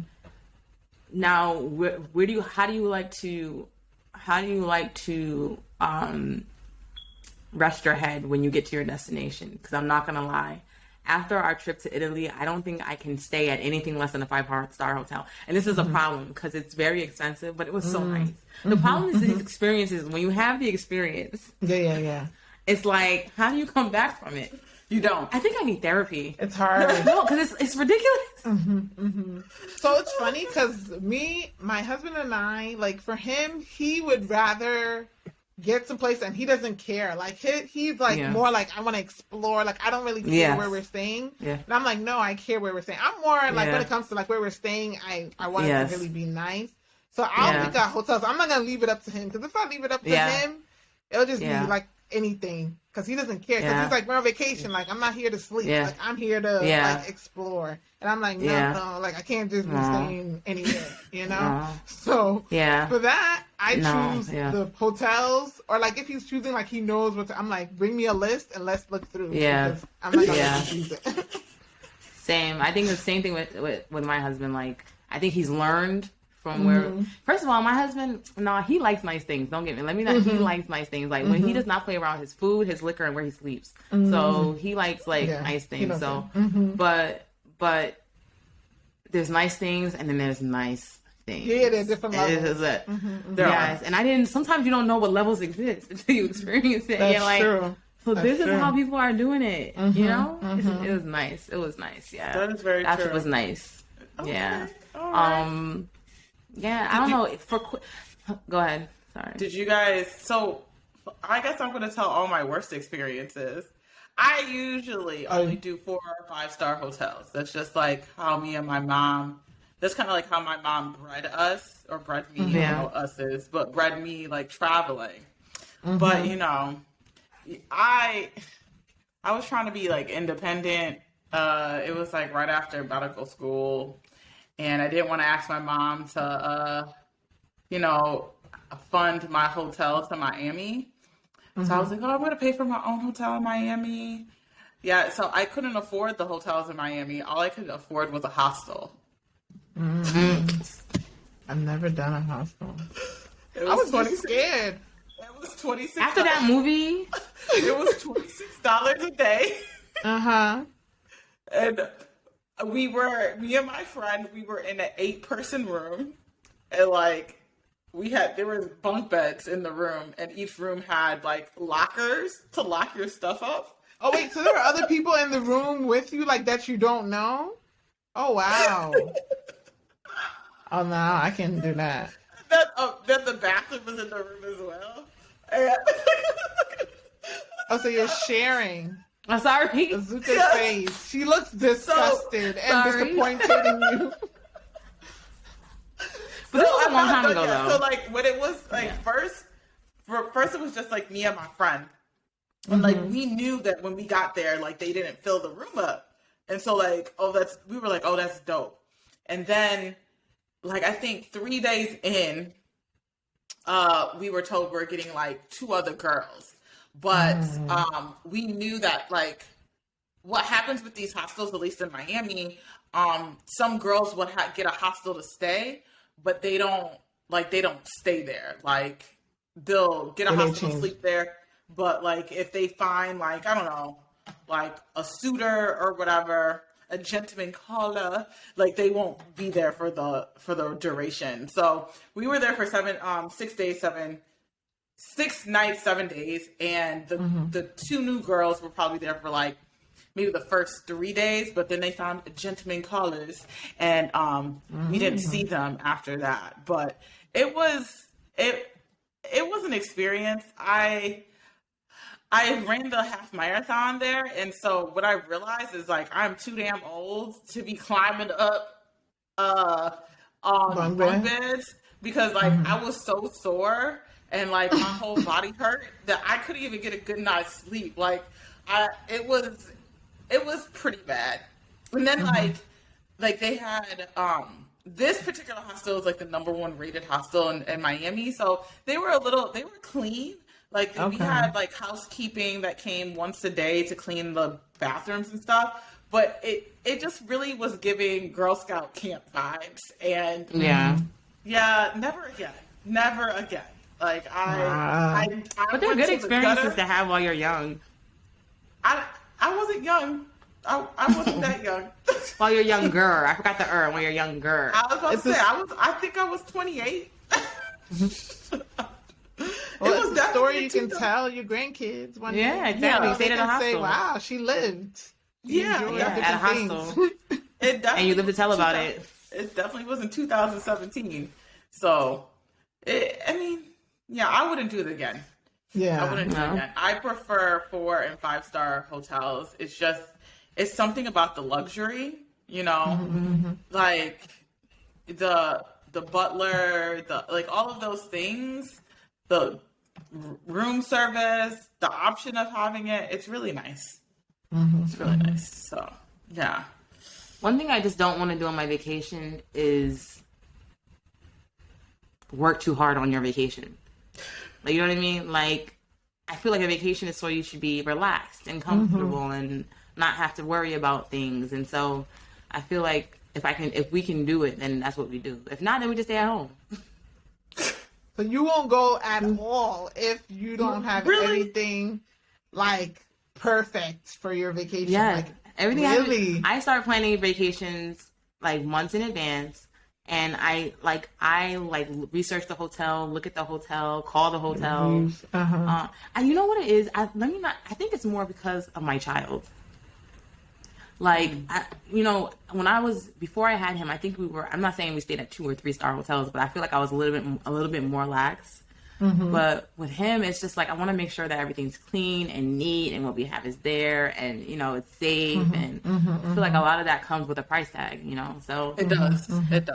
Now, how do you like to rest your head when you get to your destination? Because I'm not gonna lie, after our trip to Italy, I don't think I can stay at anything less than a 5-star hotel. And this is a problem because it's very expensive, but it was so nice. The problem is these experiences. When you have the experience, it's like, how do you come back from it? You don't. I think I need therapy. It's hard. No, because it's ridiculous. So it's funny because my husband and I, like for him, he would rather get someplace and he doesn't care. Like he's like more like, I want to explore. Like I don't really care where we're staying. Yeah. And I'm like, no, I care where we're staying. I'm more like when it comes to like where we're staying, I want it to really be nice. So I'll pick out hotels. I'm not gonna leave it up to him because if I leave it up to him, it'll just be like anything because he doesn't care because he's like, we're on vacation, like I'm not here to sleep, like I'm here to like explore, and I'm like no, like I can't just be staying anywhere, you know. So for that I choose the hotels, or like if he's choosing like he knows what I'm like, bring me a list and let's look through because I'm not gonna choose it. Same. I think the same thing with my husband. Like I think he's learned from where, first of all, my husband, he likes nice things. Don't get me. Let me not. He likes nice things. Like when he does not play around his food, his liquor, and where he sleeps. So he likes nice things. So, but there's nice things, and then there's nice things. Yeah, there's different levels. This is it. Yes, and I didn't. Sometimes you don't know what levels exist until you experience it. That's You're like, true. So this is how people are doing it. You know, it was nice. It was nice. Yeah, that is very true. That was nice. Okay. Yeah. All right. Yeah, I don't know. Go ahead. Sorry. Did you guys? So, I guess I'm going to tell all my worst experiences. I usually only do 4 or 5-star hotels. That's just like how me and my mom. That's kind of like how my mom bred us, or bred me. I don't know what us is, but bred me like traveling. But you know, I was trying to be like independent. It was like right after medical school. And I didn't want to ask my mom to, fund my hotel to Miami. So I was like, I'm going to pay for my own hotel in Miami. Yeah, so I couldn't afford the hotels in Miami. All I could afford was a hostel. I've never done a hostel. I was just scared. It was $26. After that movie? It was $26 a day. And me and my friend, we were in an 8-person room, and like there was bunk beds in the room, and each room had like lockers to lock your stuff up. Oh wait, so there were other people in the room with you like that you don't know? Oh wow. Oh no, I can't do that. then the bathroom was in the room as well. And Oh, so you're sharing I'm sorry. Azuka's face. She looks disgusted and disappointed in you. But this was a long time ago, though. So, like, when it was, like, first it was just, like, me and my friend. And, like, we knew that when we got there, like, they didn't fill the room up. And so, like, we were like, oh, that's dope. And then, like, I think 3 days in, we were told we're getting, like, 2 other girls. But we knew that, like, what happens with these hostels, at least in Miami, some girls would get a hostel to stay, but they don't stay there. Like, they'll get a hostel to sleep there, but, like, if they find, like, I don't know, like a suitor or whatever, a gentleman caller, like, they won't be there for the duration. So we were there for 6 nights, 7 days, and the 2 new girls were probably there for, like, maybe the first 3 days, but then they found gentlemen callers, and we didn't see them after that. But it was an experience. I ran the half marathon there, and so what I realized is, like, I'm too damn old to be climbing up on bunk beds, because, like, I was so sore. And, like, my whole body hurt that I couldn't even get a good night's sleep. Like, it was pretty bad. And then, like they had, this particular hostel is, like, the #1 rated hostel in Miami. So they were clean. Like, we had, like, housekeeping that came once a day to clean the bathrooms and stuff. But it just really was giving Girl Scout camp vibes. And never again. Like, but they're good experiences to have while you're young. I wasn't young. I wasn't that young. While you're younger. I forgot the when you're younger. I was about to say, I think I was 28. Well, it's a story you can tell your grandkids one day. Yeah, exactly. They can say, wow, she lived. At a hostel. And you live to tell about it. It definitely was in 2017. So, I wouldn't do it again. Yeah. I wouldn't do it again. I prefer 4- and 5-star hotels. It's something about the luxury, you know, like the butler, like, all of those things, the room service, the option of having it. It's really nice. It's really nice. So, yeah. One thing I just don't want to do on my vacation is work too hard on your vacation. Like, you know what I mean? Like, I feel like a vacation is so you should be relaxed and comfortable and not have to worry about things. And so I feel like if we can do it, then that's what we do. If not, then we just stay at home. So you won't go at all if you don't have everything, like, perfect for your vacation. Yeah, like, everything. Really? I start planning vacations, like, months in advance. And I research the hotel, look at the hotel, call the hotel. And you know what it is? I think it's more because of my child. Like, before I had him, I think I'm not saying we stayed at 2- or 3-star hotels, but I feel like I was a little bit more lax. But with him, it's just like, I want to make sure that everything's clean and neat and what we have is there and, you know, it's safe. And I feel like a lot of that comes with a price tag, you know, so. It does. It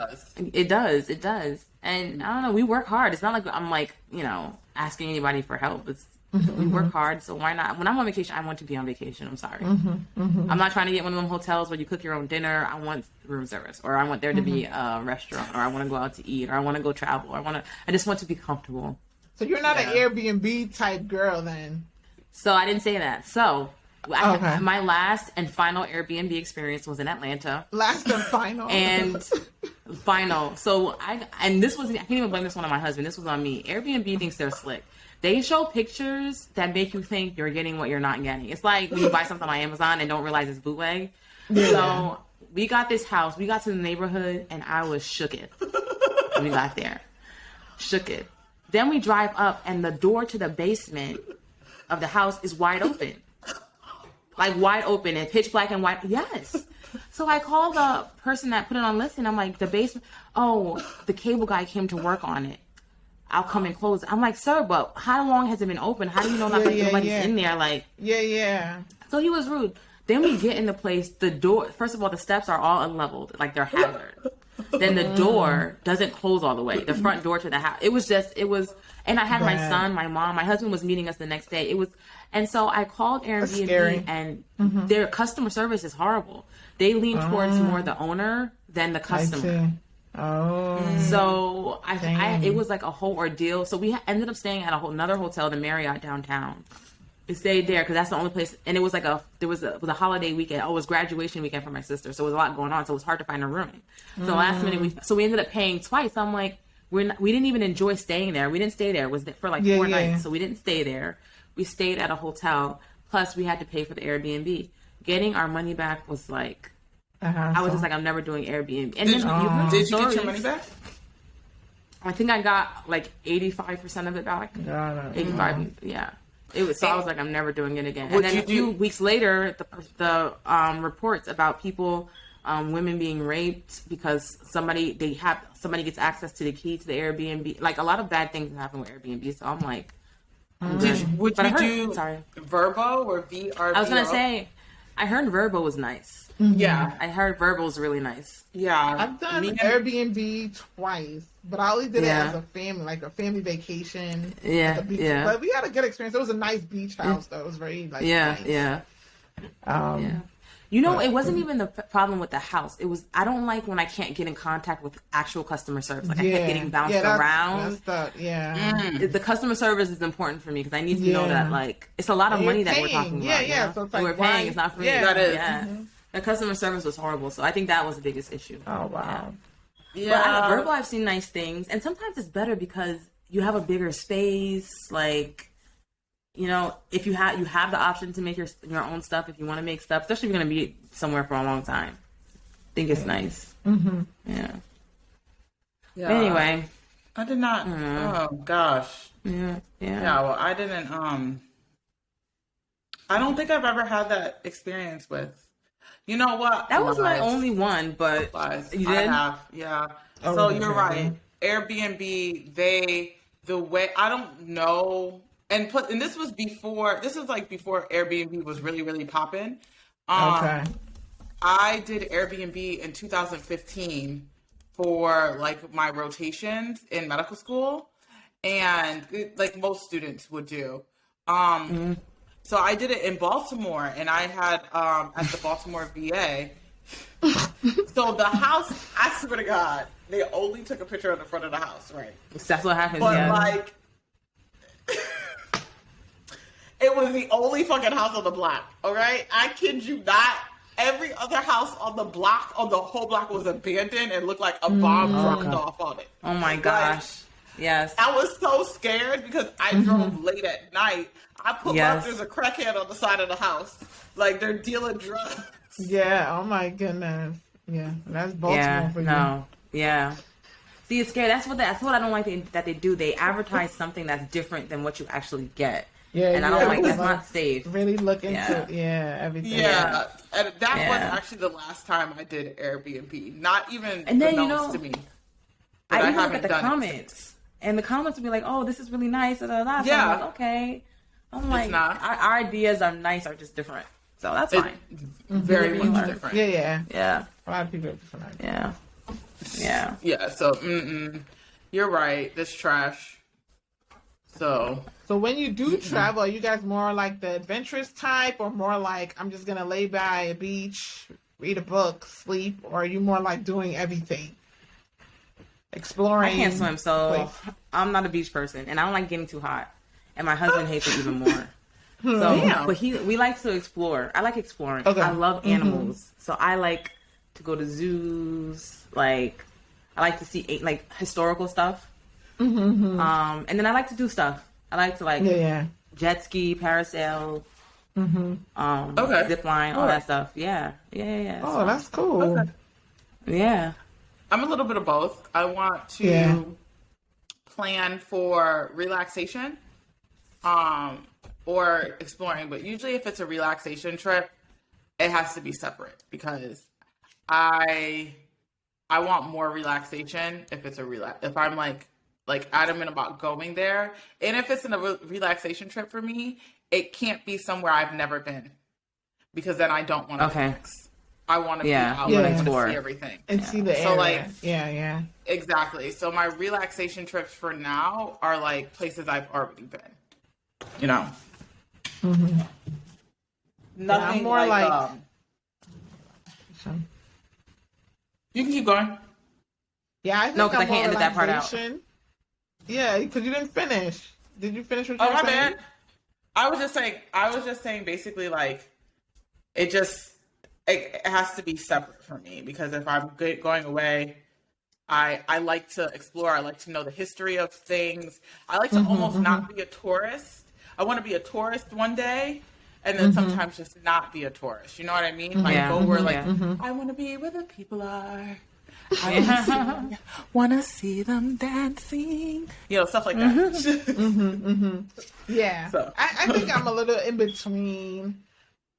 does. And I don't know, we work hard. It's not like I'm, like, you know, asking anybody for help. It's, we work hard, so why not? When I'm on vacation, I want to be on vacation. I'm sorry. I'm not trying to get one of them hotels where you cook your own dinner. I want room service, or I want there to be a restaurant, or I want to go out to eat, or I want to go travel, or I just want to be comfortable. So you're not an Airbnb type girl then? So I didn't say that. So my last and final Airbnb experience was in Atlanta. Last and final. And final. So I can't even blame this one on my husband. This was on me. Airbnb thinks they're slick. They show pictures that make you think you're getting what you're not getting. It's like when you buy something on Amazon and don't realize it's bootleg. Yeah. So we got this house. We got to the neighborhood and I was shook it when we got there. Shook it. Then we drive up and the door to the basement of the house is wide open. Like, wide open and pitch black and white. Yes. So I called the person that put it on listing. I'm like, the basement. Oh, the cable guy came to work on it. I'll come and close. I'm like, sir, but how long has it been open? How do you know nobody's in there? Like, yeah. So he was rude. Then we get in the place. The door, first of all, the steps are all unleveled, like they're hazard. Then the door doesn't close all the way. The front door to the house. It was, and I had my son, my mom, my husband was meeting us the next day. And so I called Airbnb, and their customer service is horrible. They lean towards more the owner than the customer. So it was like a whole ordeal. So we ended up staying at another hotel, the Marriott downtown. We stayed there because that's the only place, and it was like it was a holiday weekend. Oh, it was graduation weekend for my sister, so it was a lot going on. So it was hard to find a room. So last minute, we ended up paying twice. So I'm like, we didn't even enjoy staying there. We didn't stay there. It was for like 4 nights, so we didn't stay there. We stayed at a hotel. Plus, we had to pay for the Airbnb. Getting our money back was like, I was just like, I'm never doing Airbnb. And did you get your money back? I think I got like 85% of it back. 85, yeah. It was, so I was like, I'm never doing it again. And then a few weeks later, the reports about people, women being raped because somebody gets access to the key to the Airbnb. Like a lot of bad things happen with Airbnb. So I'm like, would you do Verbo or VRBO? I was gonna say, I heard Verbo was nice. Yeah, I heard Verbo was really nice. Yeah, I've done Airbnb twice, but I only did it as a family, like a family vacation. Yeah, But we had a good experience. It was a nice beach house, though. It was very nice. You know, it wasn't even the problem with the house. It was, I don't like when I can't get in contact with actual customer service. Like I kept getting bounced around. The customer service is important for me because I need to know that like it's a lot of money that we're talking about. So it's like, we're paying. It's not free. That is. The customer service was horrible, so I think that was the biggest issue. Oh wow. Yeah. But Verbo, I've seen nice things, and sometimes it's better because you have a bigger space. Like, you know, if you have the option to make your own stuff if you want to make stuff, especially if you're going to be somewhere for a long time. I think it's nice. Yeah. Anyway, I did not. Oh gosh. Yeah. Well, I didn't. I don't think I've ever had that experience with. You know what? That was my only one, but you did? I have, yeah. So you're right. Airbnb, the way, I don't know, and this was before Airbnb was really, really popping. I did Airbnb in 2015 for like my rotations in medical school, and like most students would do. So I did it in Baltimore, and I had at the Baltimore VA. So the house, I swear to God, they only took a picture of the front of the house, right? That's what happens. But like, it was the only fucking house on the block. All right, I kid you not. Every other house on the whole block was abandoned and looked like a bomb dropped off on it. Oh my gosh. Yes. I was so scared because I drove late at night. I pulled up, there's a crackhead on the side of the house. Like, they're dealing drugs. Yeah, oh my goodness. Yeah, that's Baltimore for you. Yeah. See, it's scary. That's what I don't like that they do. They advertise something that's different than what you actually get. Yeah, and I don't like that's not safe. Really look into everything. Yeah, and that was actually the last time I did Airbnb. Not even announced to me. I even look at the comments. And the comments would be like, "Oh, this is really nice." So I'm like, okay. I'm like, our ideas are nice, are just different. So that's fine. Very much different. Yeah. A lot of people have different ideas. Yeah. So, you're right. This trash. So when you do travel, are you guys more like the adventurous type, or more like I'm just gonna lay by a beach, read a book, sleep, or are you more like doing everything? Exploring. I can't swim, so I'm not a beach person, and I don't like getting too hot. And my husband hates it even more. But we like to explore. I like exploring. Okay. I love animals, so I like to go to zoos. Like I like to see like historical stuff. And then I like to do stuff. I like to jet ski, parasail, zip line, all that stuff. Yeah. Oh, that's cool. Okay. Yeah. I'm a little bit of both. I want to plan for relaxation, or exploring. But usually if it's a relaxation trip, it has to be separate because I want more relaxation if it's if I'm like like adamant about going there. And if it's a relaxation trip for me, it can't be somewhere I've never been, because then I don't want to relax. I want to be out. I want to see everything and see the area. So like, exactly. So my relaxation trips for now are like places I've already been. You know, nothing more like you can keep going. Yeah, I think because I can't edit that part out. Yeah, because you didn't finish. Did you finish what you were my saying? bad. I was just saying basically like it has to be separate for me, because if I'm going away, I like to explore. I like to know the history of things. I like to almost not be a tourist. I want to be a tourist one day, and then sometimes just not be a tourist. You know what I mean? Like go where I want to be where the people are. I want to see them dancing. You know, stuff like that. Yeah. So. I think I'm a little in between.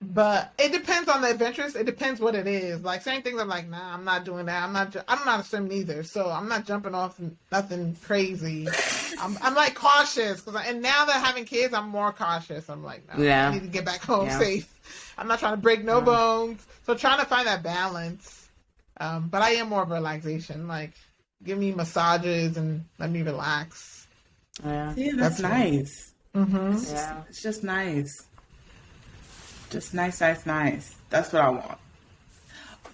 But it depends on the adventures. It depends what it is. Like certain things, I'm like, nah, I'm not doing that. I'm not a swim either, so I'm not jumping off nothing crazy. I'm like cautious and now that having kids, I'm more cautious. I'm like, no, I need to get back home safe. I'm not trying to break no bones. So trying to find that balance. But I am more of a relaxation. Like, give me massages and let me relax. Yeah, see, that's nice. It's just nice. Just nice. That's what I want.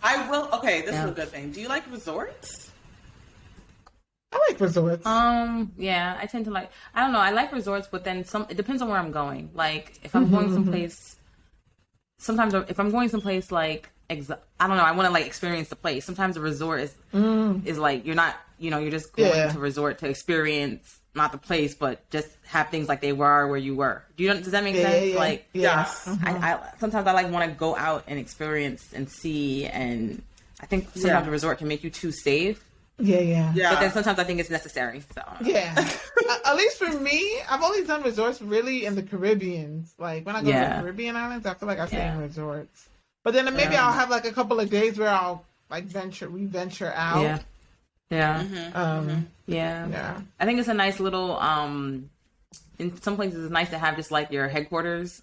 I will. Okay, this is a good thing. Do you like resorts? I like resorts. Yeah, I tend to like. I don't know. I like resorts, but then it depends on where I'm going. Like, if I'm going someplace. Sometimes, if I'm going someplace like, I don't know. I want to like experience the place. Sometimes a resort is like you're not. You know, you're just going to resort to experience. Not the place, but just have things like they were where you were. Does that make sense? Yeah. Like, yes. I sometimes I like want to go out and experience and see, and I think sometimes a resort can make you too safe. Yeah. But then sometimes I think it's necessary. So yeah, at least for me, I've only done resorts really in the Caribbean. Like when I go to the Caribbean islands, I feel like I stay in resorts. But then maybe I'll have like a couple of days where I'll like venture out. Yeah. I think it's a nice little. In some places, it's nice to have just like your headquarters,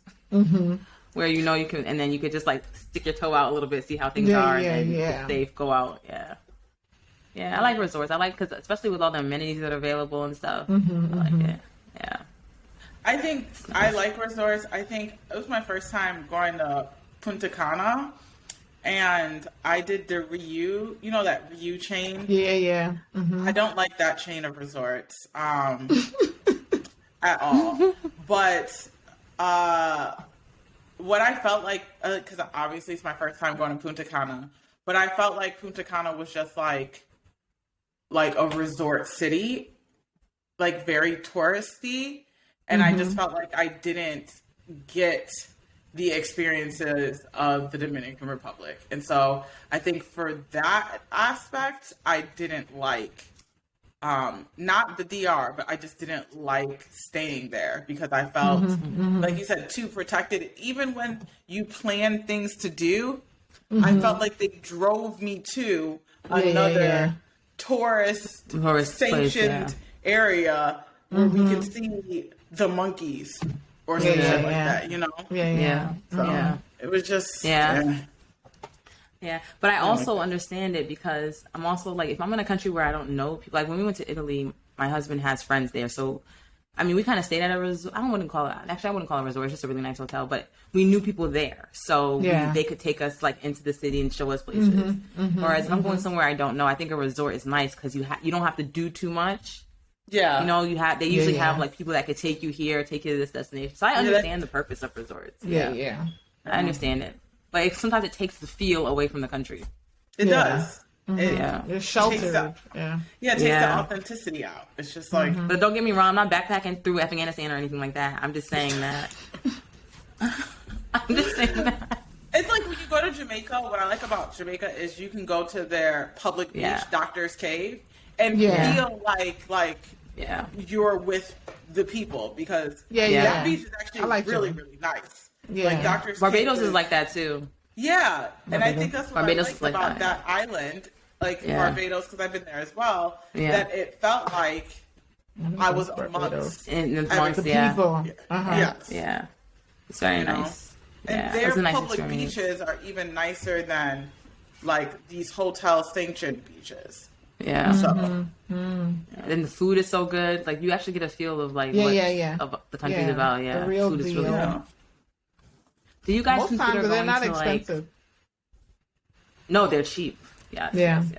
where you can, and then you could just like stick your toe out a little bit, see how things are, and then safe, go out. Yeah. I like resorts. I like because especially with all the amenities that are available and stuff. I like it. Yeah. I think I like resorts. I think it was my first time going to Punta Cana. And I did the Ryu, that Ryu chain? Yeah. I don't like that chain of resorts at all. But what I felt like, because obviously it's my first time going to Punta Cana, but I felt like Punta Cana was just like a resort city, like very touristy. And I just felt like I didn't get the experiences of the Dominican Republic. And so I think for that aspect, I didn't like, not the DR, but I just didn't like staying there because I felt, like you said, too protected. Even when you plan things to do, I felt like they drove me to another tourist sanctioned area where we could see the monkeys. Or something like that, So it was just Yeah, but I also understand it because I'm also like, if I'm in a country where I don't know people, like when we went to Italy, my husband has friends there, so I mean, we kind of stayed at a resort. I wouldn't call it a resort. It's just a really nice hotel, but we knew people there, so they could take us like into the city and show us places. Whereas if I'm going somewhere I don't know, I think a resort is nice because you don't have to do too much. Yeah. They usually have like people that could take you here, take you to this destination. So I understand the purpose of resorts. Yeah. I understand it. But sometimes it takes the feel away from the country. It does. It's sheltered. It takes the authenticity out. It's just like... But don't get me wrong, I'm not backpacking through Afghanistan or anything like that. I'm just saying that. It's like when you go to Jamaica, what I like about Jamaica is you can go to their public beach, Doctor's Cave, and feel like you're with the people because that beach is actually really, really nice. Like Doctor's Barbados is like that too. Yeah, and I think that's what Barbados I liked is like about that island, Barbados, because I've been there as well, that it felt like I was amongst in the people. Yes. Yeah. It's very nice. And their public beaches are even nicer than like these hotel sanctioned beaches. Yeah. So. And the food is so good. Like you actually get a feel of like what of the country's about. Yeah. The real food is deal. really good. Do you guys most consider times going they're not to expensive? No, they're cheap. Yes.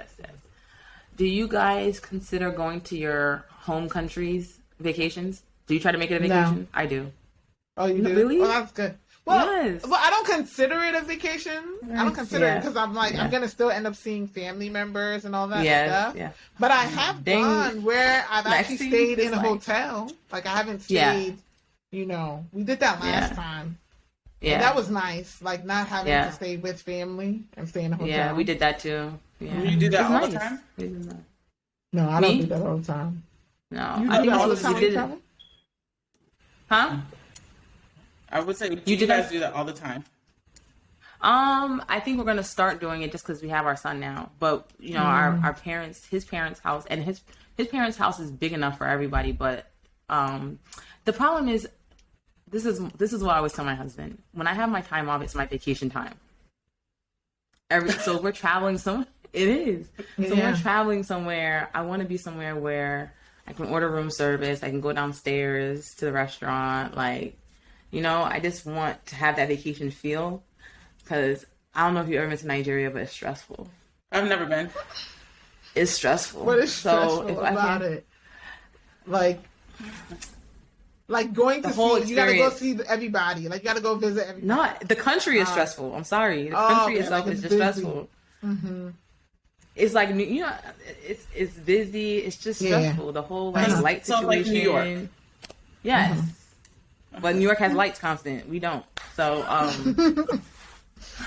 Do you guys consider going to your home countries vacations? Do you try to make it a vacation? No. I do. Oh, you do? Really? Well, that's good. Well, yes. Well, I don't consider it a vacation. I don't consider it because I'm like, I'm going to still end up seeing family members and all that stuff. Yeah. But I have gone where I've actually stayed in a hotel. Like, I haven't stayed, you know, we did that last time. Yeah. And that was nice. Like, not having to stay with family and stay in a hotel. Yeah, we did that too. Yeah. You do that all the time? No, I don't do that all the time. No. You do that all the time when you travel? Huh? I would say you guys do that all the time. I think we're gonna start doing it just because we have our son now. But you know, our parents, his parents' house, and his parents' house is big enough for everybody. But the problem is, this is what I always tell my husband: when I have my time off, it's my vacation time. So we're traveling somewhere. It is. So we're traveling somewhere. I want to be somewhere where I can order room service. I can go downstairs to the restaurant, like. You know, I just want to have that vacation feel because I don't know if you've ever been to Nigeria, but it's stressful. I've never been. It's stressful. What is stressful about it? Like going to see, you got to go see everybody. Like, you got to go visit everybody. No, the country is stressful. I'm sorry. The country itself is just stressful. Mm-hmm. It's like, you know, it's busy. It's just stressful. The whole light situation. Like New York. Yes. Mm-hmm. But New York has lights constant. We don't. So,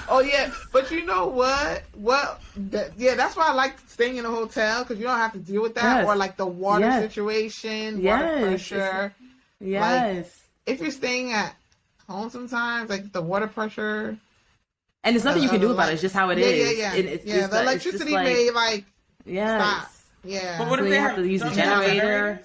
Oh, yeah. But you know what? That's why I like staying in a hotel, because you don't have to deal with that. Or, like, the water situation, water pressure. Yes. Like, if you're staying at home sometimes, like, the water pressure. And there's nothing you can do about it. It's just how it is. Yeah, the electricity may, like, stop. Yeah. But what if they have to use a generator?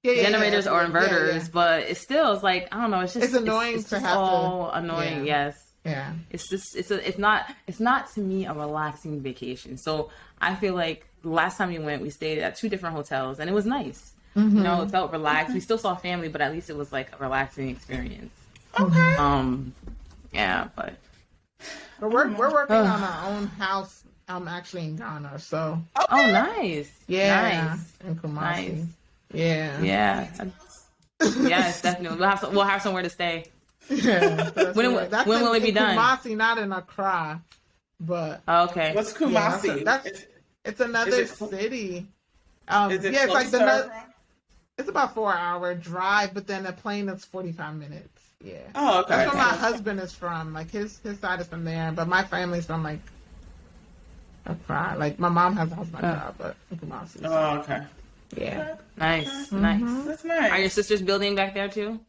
Generators or inverters, but it's like, I don't know, it's just it's annoying it's to just have all annoying. Yes. Yeah. It's just it's not to me a relaxing vacation. So I feel like the last time we went, we stayed at 2 different hotels and it was nice. Mm-hmm. You know, it felt relaxed. We still saw family, but at least it was like a relaxing experience. Okay. Yeah, but we're working on our own house. I'm actually in Ghana, so. Okay. Oh, nice. Yeah. Nice. In Kumasi. Nice. Yeah. Yes, definitely. We'll have somewhere to stay. Yeah. When will it be done? Kumasi, not in Accra, but. Okay. What's Kumasi? It's another city. It's like it's about 4-hour drive, but then the plane is 45 minutes. Yeah. Oh, okay. That's where my husband is from. Like his side is from there, but my family's from like Accra. Like my mom has a house in Accra, but in Kumasi. Oh, okay. Yeah. Nice. Mm-hmm. Nice. That's nice. Are your sisters building back there too?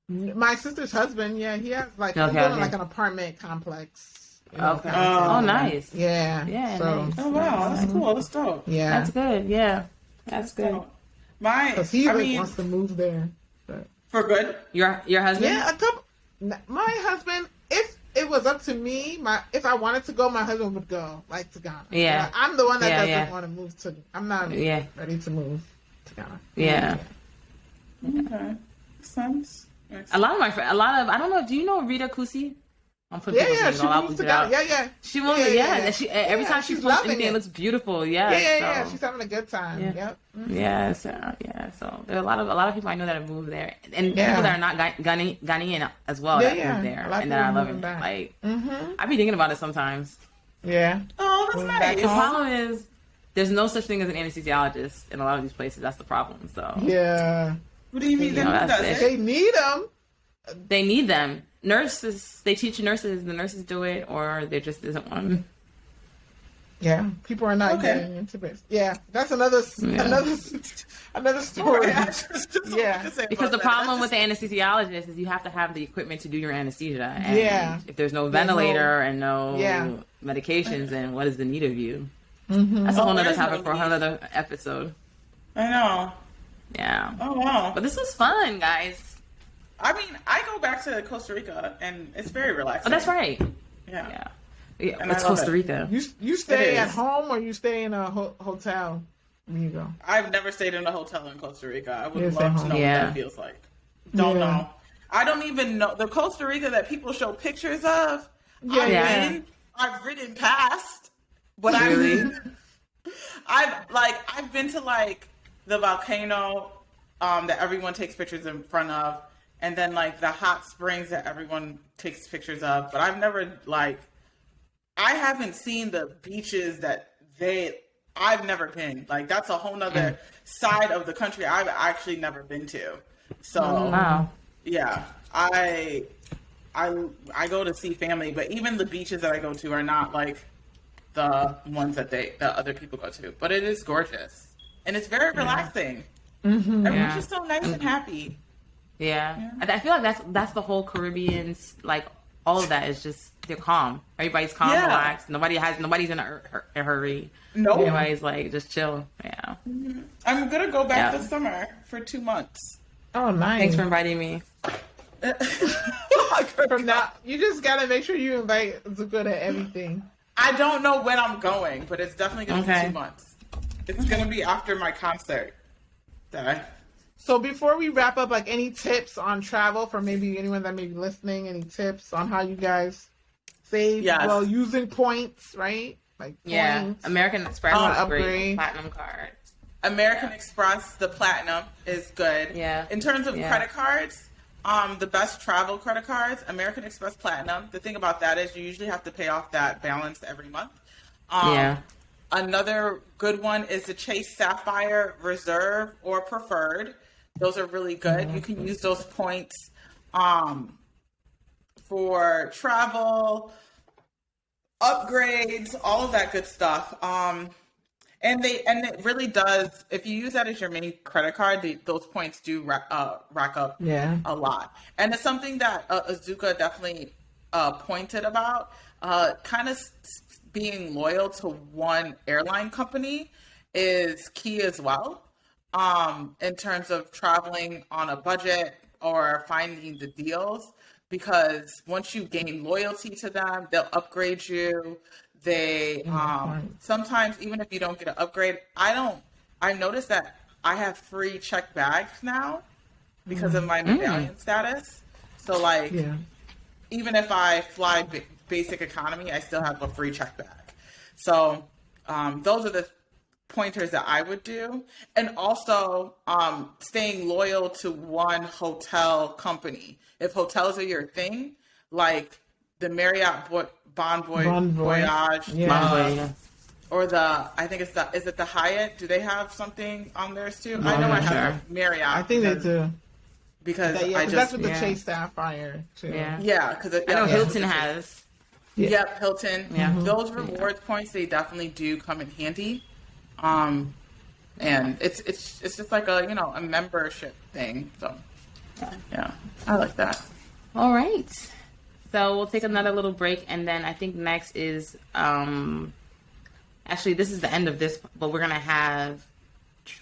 My sister's husband, he has like he's building like an apartment complex. Okay. Oh, nice. Yeah. Yeah. So, nice. Oh wow, that's cool. That's dope. Yeah. That's good. Yeah. That's good. Dope. He wants to move there. But. For good? Your husband? Yeah, my husband, if it was up to me, if I wanted to go, my husband would go, like, to Ghana. Yeah. I'm the one that doesn't want to move to. I'm not ready to move to Ghana. Yeah. Okay. Sense. A lot of I don't know. Do you know Rita Kusi? I'm putting she moved to Ghana. Yeah. She moved. Yeah. She every time she posts anything, it looks beautiful. Yeah. Yeah. She's having a good time. Yeah. Yep. Mm-hmm. Yeah. So there are a lot of people I know that have moved there, and people that are not Ghanaian as well that moved there, and that are loving it. Like, I be thinking about it sometimes. Yeah. Oh, that's nice. The problem is there's no such thing as an anesthesiologist in a lot of these places. That's the problem. So yeah. What do you mean? They need them. They need them. Nurses, they teach nurses. The nurses do it, or there just isn't one. Yeah, people are not getting into it. Yeah, that's another story. Yeah, because the problem with the anesthesiologist is you have to have the equipment to do your anesthesia. And if there's no ventilator and no medications, then what is the need of you? Mm-hmm. That's a whole other topic for a whole other episode. I know. Yeah. Oh wow. But this was fun, guys. I mean, I go back to Costa Rica, and it's very relaxing. Oh, that's right. Yeah. Yeah. And It's I love Costa it. Rica. You stay It at is. home or you stay in a hotel when you go? I've never stayed in a hotel in Costa Rica. I would Yes, love at to home. know Yeah. what that feels like. Don't Yeah. know. I don't even know the Costa Rica that people show pictures of. Yeah. I've ridden past, but Really? I've been to like the volcano that everyone takes pictures in front of, and then like the hot springs that everyone takes pictures of. But I've never I haven't seen the beaches that I've never been. Like that's a whole nother side of the country I've actually never been to. So Wow. yeah, I go to see family, but even the beaches that I go to are not like the ones that other people go to. But it is gorgeous, and it's very relaxing. Mm-hmm. Everyone's Yeah. just so nice and happy. Yeah. I feel like that's the whole Caribbean's, like, all of that is just, they're calm. Everybody's calm, Yeah. relaxed. Nobody's in a hurry. Nope. Everybody's like, just chill. Yeah. I'm gonna go back Yeah. this summer for 2 months. Oh, nice. Thanks for inviting me. From now, you just gotta make sure you invite Azuka to everything. I don't know when I'm going, but it's definitely gonna Okay. be 2 months. It's gonna be after my concert. So before we wrap up, like any tips on travel for maybe anyone that may be listening? Any tips on how you guys save? Yes. Well, using points, right? Like Yeah. points. American Express Oh, is great. upgrade. Platinum card. American Express, the Platinum, is good. Yeah. In terms of Yeah. credit cards, the best travel credit cards, American Express Platinum. The thing about that is you usually have to pay off that balance every month. Yeah. Another good one is the Chase Sapphire Reserve or Preferred. Those are really good. You can use those points for travel, upgrades, all of that good stuff. And it really does. If you use that as your main credit card, those points do rack up Yeah. a lot. And it's something that Azuka definitely pointed about. Kind of being loyal to one airline company is key as well. In terms of traveling on a budget or finding the deals, because once you gain loyalty to them, they'll upgrade you. They sometimes, even if you don't get an upgrade, I noticed that I have free check bags now because of my medallion status. So like, even if I fly basic economy, I still have a free check bag. So those are the pointers that I would do. And also staying loyal to one hotel company. If hotels are your thing, like the Marriott Bon Voyage, Yeah. or I think is it the Hyatt? Do they have something on theirs too? No, I know I'm I not have sure. Marriott. I think they do. Because Yeah, I 'cause just, that's with the yeah. Chase Sapphire too. Yeah. because I know Hilton has. Yeah. Yep, Hilton. Yeah. Those rewards points, they definitely do come in handy. And it's just like a membership thing. So yeah, I like that. All right. So we'll take another little break, and then I think next is actually this is the end of this, but we're gonna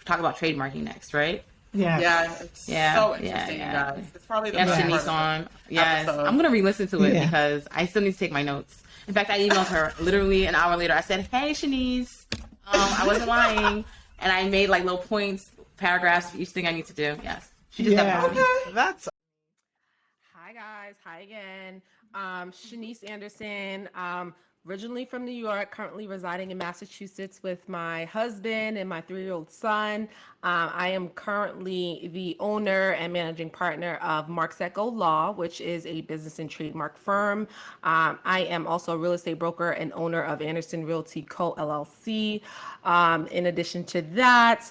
talk about trademarking next, right? Yeah. Yeah, it's Yeah, so yeah, interesting, yeah. you guys. It's probably the Yes, best Chanise part on. Yes, episode. I'm gonna re-listen to it Yeah. because I still need to take my notes. In fact, I emailed her literally an hour later. I said, "Hey, Chanise, I wasn't lying," and I made like little points, paragraphs for each thing I need to do. Yes, she just Yeah. got back to me. That's Hi guys, hi again. Chanise Anderson, originally from New York, currently residing in Massachusetts with my husband and my 3-year-old son. I am currently the owner and managing partner of MARKSETGO Law, which is a business and trademark firm. I am also a real estate broker and owner of Anderson Realty Co. LLC. In addition to that,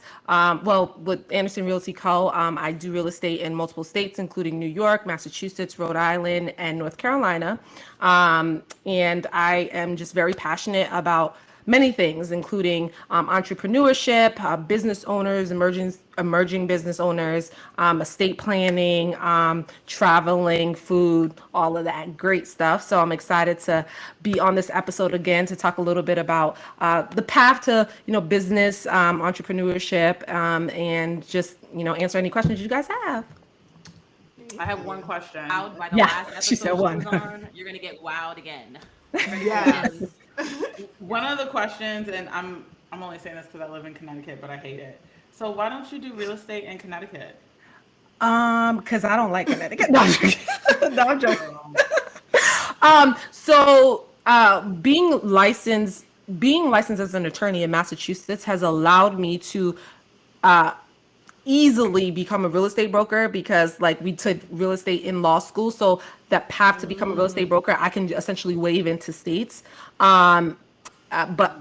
with Anderson Realty Co., I do real estate in multiple states, including New York, Massachusetts, Rhode Island, and North Carolina. And I am just very passionate about many things, including entrepreneurship, business owners, emerging business owners, estate planning, traveling, food, all of that great stuff. So I'm excited to be on this episode again to talk a little bit about the path to business, entrepreneurship, and just answer any questions you guys have. I have one question. Wowed by the Yeah, last episode she said one. was on, you're gonna get wowed again. Yes. One of the questions, and I'm only saying this because I live in Connecticut, but I hate it. So why don't you do real estate in Connecticut? Because I don't like Connecticut. No, I'm joking. No, I'm joking. So being licensed as an attorney in Massachusetts has allowed me to easily become a real estate broker, because like we took real estate in law school. So that path to become a real estate broker, I can essentially waive into states. But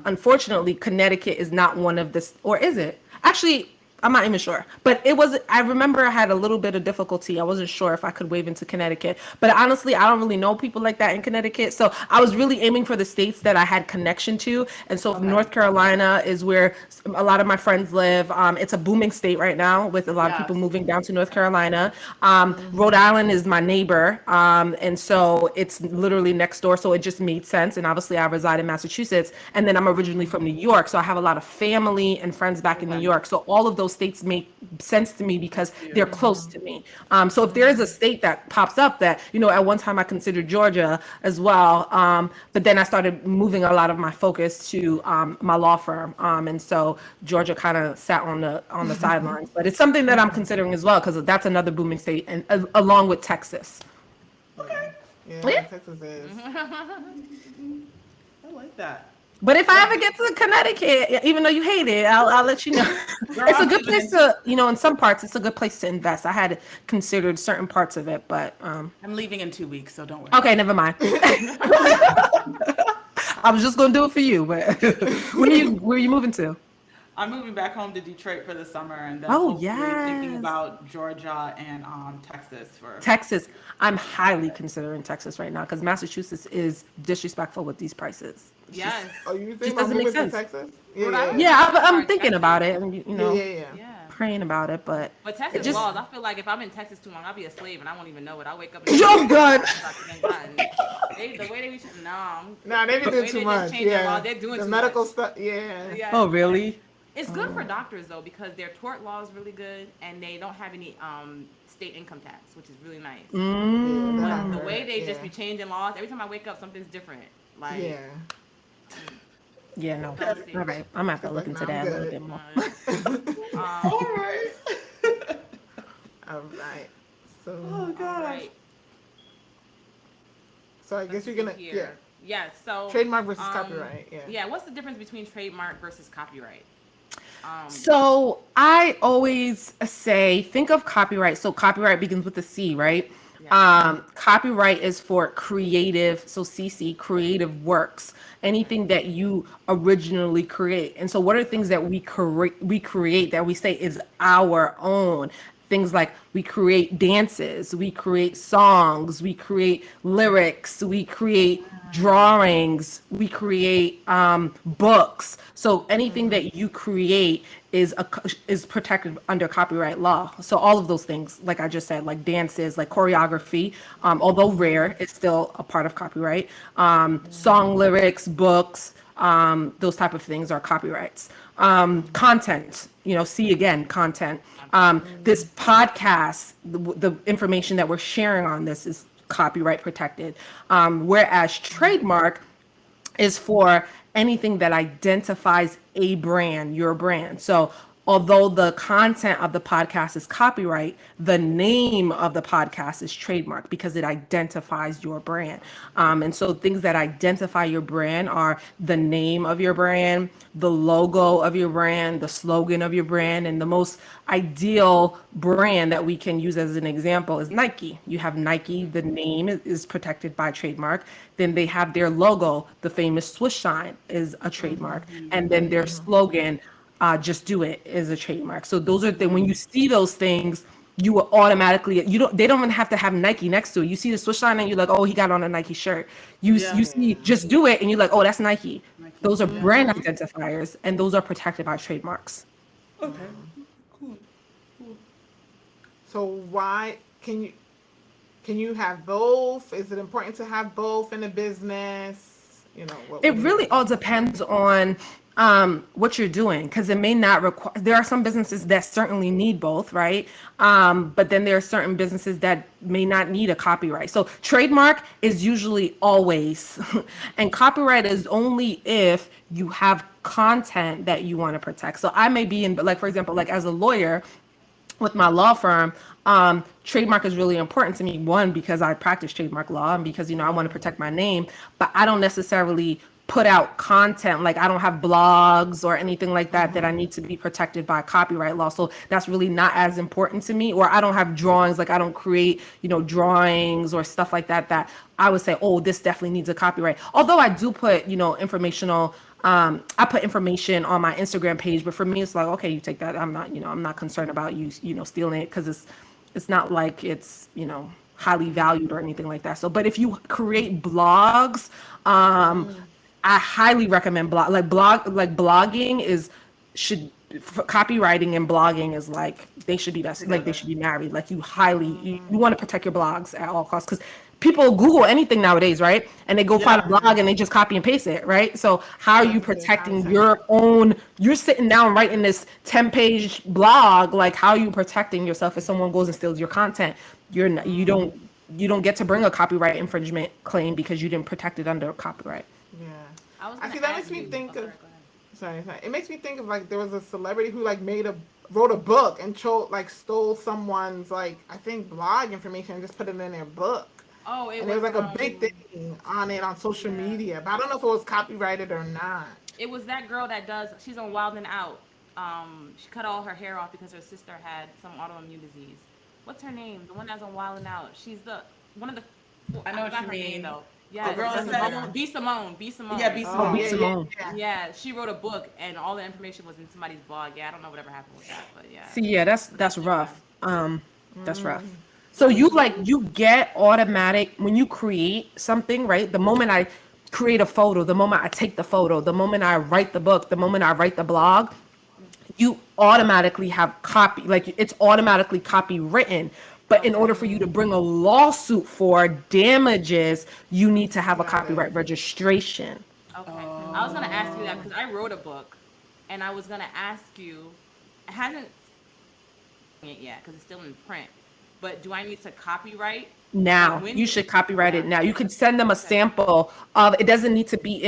unfortunately, Connecticut is not one of this, or is it? Actually, I'm not even sure, but I remember I had a little bit of difficulty. I wasn't sure if I could waive into Connecticut, but honestly, I don't really know people like that in Connecticut. So I was really aiming for the states that I had connection to. And so North Carolina is where a lot of my friends live. It's a booming state right now with a lot of people moving down to North Carolina. Rhode Island is my neighbor. And so it's literally next door. So it just made sense. And obviously I reside in Massachusetts, and then I'm originally from New York. So I have a lot of family and friends back in New York. So all of those states make sense to me because they're close to me. So if there is a state that pops up that, at one time I considered Georgia as well. But then I started moving a lot of my focus to my law firm. And so Georgia kind of sat on the sidelines, but it's something that I'm considering as well, because that's another booming state, and along with Texas. Okay. Yeah, Texas is. I like that. But if I ever get to Connecticut, even though you hate it, I'll let you know. It's a good place to, in some parts, it's a good place to invest. I had considered certain parts of it, but I'm leaving in 2 weeks, so don't worry. Okay, never mind. I was just gonna do it for you, but where are you moving to? I'm moving back home to Detroit for the summer, and then thinking about Georgia and Texas for Texas. I'm highly considering Texas right now because Massachusetts is disrespectful with these prices. Yes. Oh, you Just think about doesn't make moving to sense. Texas? Yeah, I'm thinking about it, and Yeah. praying about it, but Texas laws, I feel like if I'm in Texas too long, I'll be a slave and I won't even know it. I'll wake up and oh god, the way they be they be doing too much. Laws, they're doing the too medical much. stuff. Yeah. Oh really? It's good for doctors though, because their tort law is really good and they don't have any state income tax, which is really nice. But the way they just be changing laws, every time I wake up, something's different. Like Yeah, no. All right, I'm gonna have to look into that a little bit more. All right. All right. So. Oh god. Right. So I guess you're gonna So trademark versus copyright. Yeah. What's the difference between trademark versus copyright? So I always say, think of copyright. So copyright begins with a C, right? Copyright is for creative, so CC, creative works, anything that you originally create. And so what are things that we create that we say is our own? Things like we create dances, we create songs, we create lyrics, we create drawings, we create books. So anything that you create is protected under copyright law. So all of those things, like I just said, like dances, like choreography, although rare, it's still a part of copyright. Song lyrics, books, those type of things are copyrights. Content, see again, content. This podcast, the information that we're sharing on this is copyright protected. Whereas trademark is for anything that identifies a brand, your brand. So although the content of the podcast is copyright, the name of the podcast is trademark because it identifies your brand. And so things that identify your brand are the name of your brand, the logo of your brand, the slogan of your brand, and the most ideal brand that we can use as an example is Nike. You have Nike, the name is protected by trademark. Then they have their logo, the famous Swiss sign is a trademark. And then their slogan, just do it, is a trademark. So those are when you see those things, you will automatically, they don't even have to have Nike next to it. You see the Swiss sign and you're like, oh, he got on a Nike shirt. You see just do it and you're like, oh, that's Nike. Those are brand identifiers, and those are protected by trademarks. Okay. Cool. So why can you have both? Is it important to have both in a business? You know, It really all depends on what you're doing, because it may not require. There are some businesses that certainly need both, right? But then there are certain businesses that may not need a copyright. So trademark is usually always, and copyright is only if you have content that you want to protect. So I may be in, like, for example, like as a lawyer with my law firm, trademark is really important to me. One, because I practice trademark law, and because, I want to protect my name, but I don't necessarily put out content. Like, I don't have blogs or anything like that that I need to be protected by copyright law. So that's really not as important to me. Or I don't have drawings, like I don't create, drawings or stuff like that, that I would say, oh, this definitely needs a copyright. Although I do put, informational, I put information on my Instagram page, but for me, it's like, okay, you take that. I'm not concerned about you, stealing it, because it's not like it's, highly valued or anything like that. So, but if you create blogs, I highly recommend blogging copywriting and blogging is like, they should be best, like they should be married. Like you want to protect your blogs at all costs, because people Google anything nowadays, right? And they go find a blog and they just copy and paste it, right? So how are you protecting your own? You're sitting down writing this 10-page blog. Like, how are you protecting yourself if someone goes and steals your content? You don't get to bring a copyright infringement claim because you didn't protect it under copyright. Yeah. Actually, that makes me think of. Sorry. It makes me think of, like, there was a celebrity who wrote a book and stole someone's, I think, blog information and just put it in their book. Oh, there was like a big thing on it on social media, but I don't know if it was copyrighted or not. It was that girl that she's on Wild 'N Out. She cut all her hair off because her sister had some autoimmune disease. What's her name? The one that's on Wild 'N Out. She's one of the. I know what you mean. Name, though. Yeah, girl B. Simone. Yeah, B. Simone. B. Simone. Yeah, she wrote a book, and all the information was in somebody's blog. Yeah, I don't know whatever happened with that, but yeah. See, yeah, that's rough. That's rough. So you get automatic when you create something, right? The moment I create a photo, the moment I take the photo, the moment I write the book, the moment I write the blog, you automatically have it's automatically copywritten. But in order for you to bring a lawsuit for damages, you need to have a copyright registration. Okay. I was going to ask you that because I wrote a book, and I was going to ask you, I haven't it yet because it's still in print, but do I need to copyright? Now, you should copyright it now. You can send them a sample of, it doesn't need to be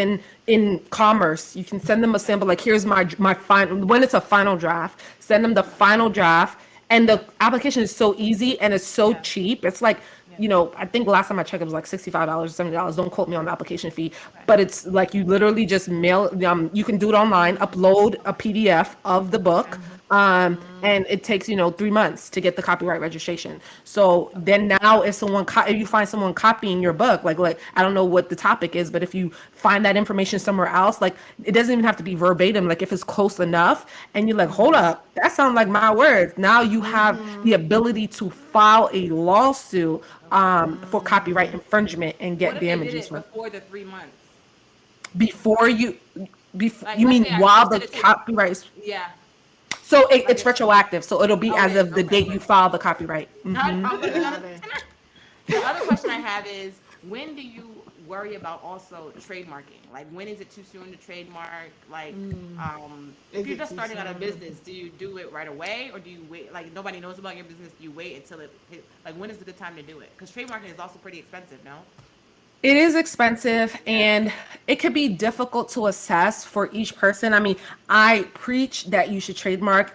in commerce. You can send them a sample, like, here's my final, when it's a final draft, send them the final draft. And the application is so easy and it's so cheap. It's like, I think last time I checked, it was like $65 or $70. Don't quote me on the application fee, but it's like you literally just mail. You can do it online, upload a PDF of the book, and it takes 3 months to get the copyright registration. So then now, if you find someone copying your book, like I don't know what the topic is, but if you find that information somewhere else, like it doesn't even have to be verbatim. Like if it's close enough, and you're like, hold up, that sounds like my words. Now you have the ability to file a lawsuit for copyright infringement and get damages. Before the 3 months. Before you mean while the copyright? Yeah. So it's retroactive. So it'll be as of the date you file the copyright. The other question I have is, when do you worry about also trademarking? Like, when is it too soon to trademark? Like, if you're just starting out a business, do you do it right away, or do you wait? Like, nobody knows about your business. Do you wait until when is the good time to do it? Because trademarking is also pretty expensive, no? It is expensive, and it could be difficult to assess for each person. I mean, I preach that you should trademark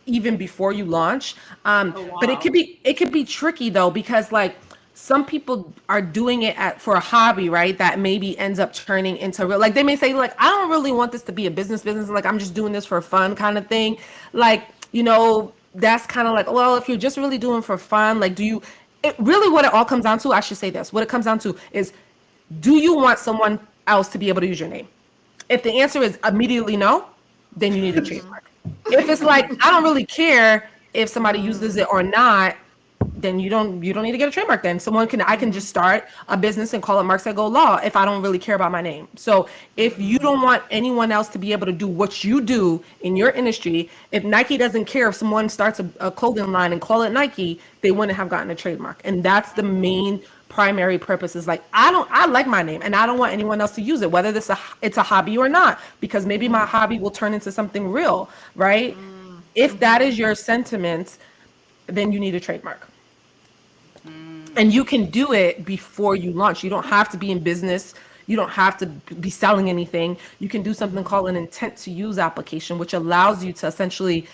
even before you launch, but it could be tricky though, because some people are doing it for a hobby, right? That maybe ends up turning into real. Like they may say, I don't really want this to be a business. Like I'm just doing this for fun, kind of thing. That's kind of like, well, if you're just really doing for fun, what it all comes down to, I should say this. What it comes down to is, do you want someone else to be able to use your name? If the answer is immediately no, then you need a trademark. If it's like, I don't really care if somebody uses it or not, then you don't need to get a trademark. Then I can just start a business and call it MARKSETGO Law if I don't really care about my name. So if you don't want anyone else to be able to do what you do in your industry, if Nike doesn't care if someone starts a clothing line and call it Nike, they wouldn't have gotten a trademark. And that's the main primary purpose. Is like, I like my name and I don't want anyone else to use it, whether it's a hobby or not, because maybe my hobby will turn into something real, right? If that is your sentiment, then you need a trademark. And you can do it before you launch. You don't have to be in business. You don't have to be selling anything. You can do something called an intent to use application, which allows you to essentially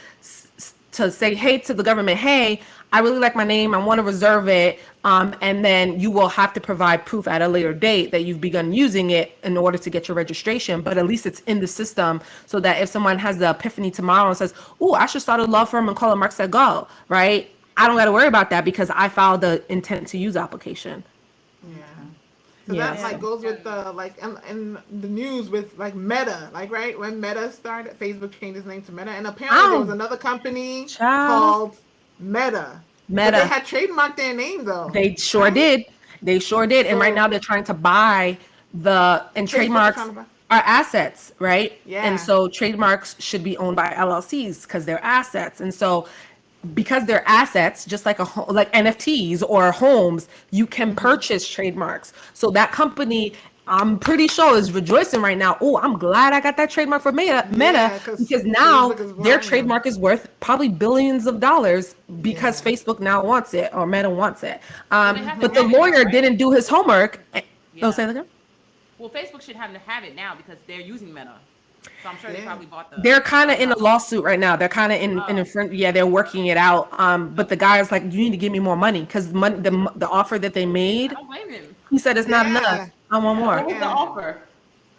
to say, hey, to the government, hey, I really like my name. I want to reserve it. And then you will have to provide proof at a later date that you've begun using it in order to get your registration. But at least it's in the system so that if someone has the epiphany tomorrow and says, oh, I should start a law firm and call it MARKSETGO, right? I don't got to worry about that because I filed the intent to use application. Yeah. So that like goes with the in the news with like Meta, like right when Meta started, Facebook changed its name to Meta, and apparently there was another company called Meta. But they had trademarked their name though. They sure did. They sure did. And right now they're trying to buy trademarks are assets, right? Yeah. And so trademarks should be owned by LLCs because they're assets. And so because they're assets, just like like NFTs or homes, you can purchase trademarks. So that company, I'm pretty sure, is rejoicing right now. Oh, I'm glad I got that trademark for Meta, because now their trademark is worth probably billions of dollars because Facebook now wants it or Meta wants it. But the lawyer didn't do his homework. Oh, say that again? Well, Facebook should have to have it now because they're using Meta. So I'm sure they probably bought They're kind of in a lawsuit right now. They're kind of in front. Yeah, they're working it out. But the guy is like, you need to give me more money because the offer that they made. I don't blame him. He said it's not enough. I want more. What was the offer?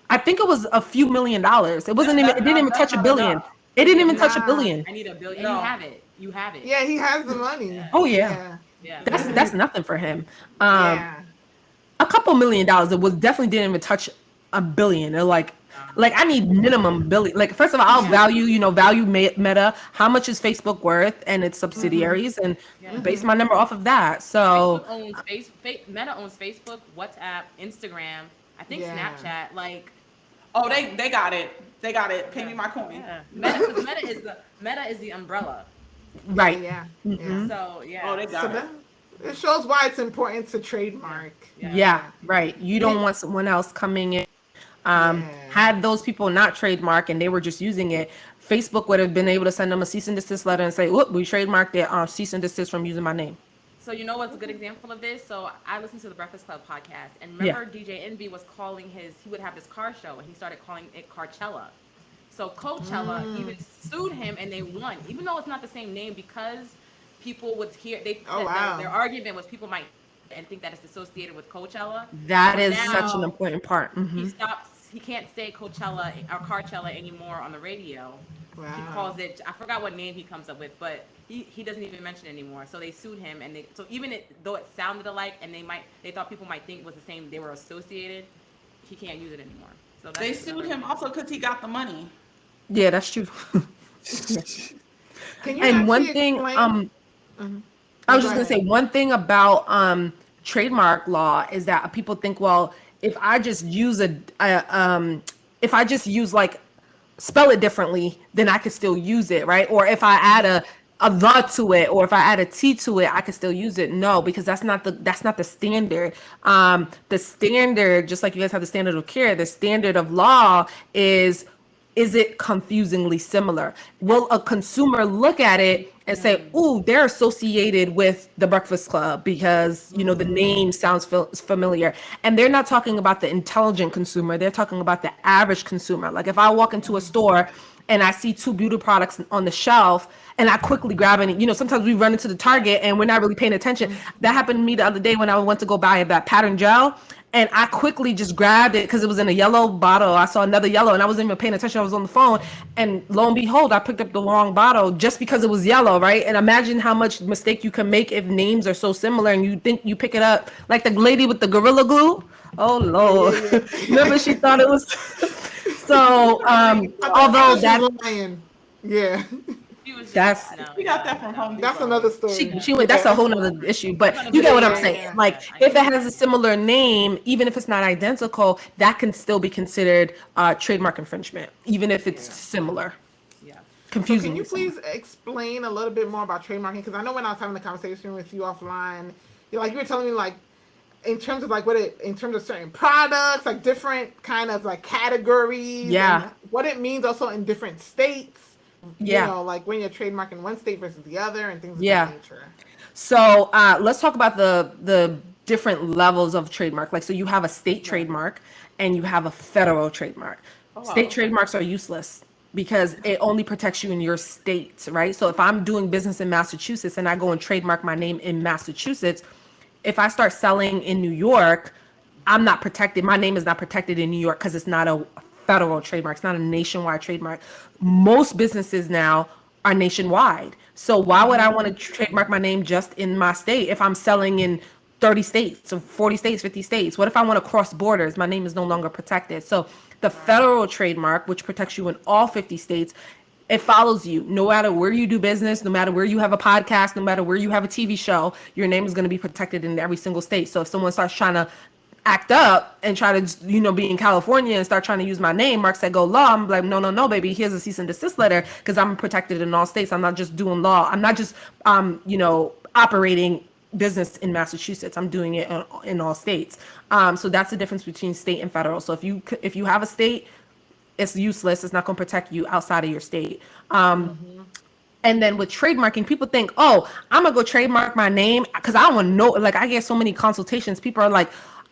I think it was a few $1 million. It wasn't even. It didn't even touch $1 billion. It didn't even touch $1 billion. I need $1 billion. You have it. You have it. Yeah, he has the money. Oh yeah. That's nothing for him. Yeah. A couple $1 million. It was definitely didn't even touch $1 billion. They're like I need minimum $1 billion. Like first of all, I'll value Meta. How much is Facebook worth and its subsidiaries, and base my number off of that. So Meta owns Facebook, WhatsApp, Instagram. I think Snapchat. Like, oh, they got it. They got it. Pay me my coin. Yeah. Meta is the umbrella. Right. Yeah. So Oh, they got it. It shows why it's important to trademark. Yeah. Right. You don't want someone else coming in. Had those people not trademark and they were just using it, Facebook would have been able to send them a cease and desist letter and say, "Look, we trademarked it. Cease and desist from using my name." So you know what's a good example of this? So I listened to the Breakfast Club podcast, and remember DJ Envy was calling he would have this car show, and he started calling it Carchella. So Coachella even sued him, and they won, even though it's not the same name, because people would hear their argument was people might and think that it's associated with Coachella. That is such an important part. He can't say Coachella or Carchella anymore on the radio. Wow. He calls it, I forgot what name he comes up with, but he doesn't even mention it anymore. So they sued him, and so even though it sounded alike, and they thought people might think it was the same, they were associated, he can't use it anymore. So they sued him also because he got the money. Yeah, that's true. Can you and one thing, I was just gonna say one thing about trademark law is that people think, well, if I just use like spell it differently, then I could still use it, right? Or if I add a the to it, or if I add a T to it, I could still use it. No, because that's not the standard. The standard, just like you guys have the standard of care, the standard of law is it confusingly similar? Will a consumer look at it and say, "Ooh, they're associated with the Breakfast Club because the name sounds familiar"? And they're not talking about the intelligent consumer. They're talking about the average consumer. Like if I walk into a store and I see 2 beauty products on the shelf and I quickly grab it, sometimes we run into the Target and we're not really paying attention. That happened to me the other day when I went to go buy that pattern gel. And I quickly just grabbed it because it was in a yellow bottle. I saw another yellow and I wasn't even paying attention. I was on the phone. And lo and behold, I picked up the wrong bottle just because it was yellow, right? And imagine how much mistake you can make if names are so similar and you think you pick it up. Like the lady with the Gorilla Glue. Oh, Lord. Remember she thought it was... So, although that... Yeah. That's We got that from Home Depot. That's another story. that's a whole nother issue, but you get what I'm saying. Yeah. Like, if it has a similar name, even if it's not identical, that can still be considered trademark infringement, even if it's similar. Yeah. So Confusing. can you please explain a little bit more about trademarking? Because I know when I was having a conversation with you offline, you were telling me like in terms of like in terms of certain products, like different kind of like categories, Yeah. and what it means also in different states. Yeah. You know, like when you're trademarking one state versus the other and things of Yeah. that nature. So let's talk about the different levels of trademark. Like, so you have a state trademark and you have a federal trademark. State trademarks are useless because it only protects you in your state, right? So if I'm doing business in Massachusetts and I go and trademark my name in Massachusetts, if I start selling in New York, I'm not protected. My name is not protected in New York because it's not a federal trademark. It's not a nationwide trademark. Most businesses now are nationwide. So why would I want to trademark my name just in my state if I'm selling in 30 states or 40 states, 50 states? What if I want to cross borders? My name is no longer protected. So the federal trademark, which protects you in all 50 states, it follows you no matter where you do business, no matter where you have a podcast, no matter where you have a TV show, your name is going to be protected in every single state. So if someone starts trying to act up and try to, be in California and start trying to use my name, MARKSETGO law, I'm like, no, baby, here's a cease and desist letter because I'm protected in all states. I'm not just doing law. I'm not just, operating business in Massachusetts. I'm doing it in all states. So that's the difference between state and federal. So if you have a state, it's useless. It's not going to protect you outside of your state. And then with trademarking, people think, oh, I'm going to go trademark my name because I want to know, like I get so many consultations. People are like,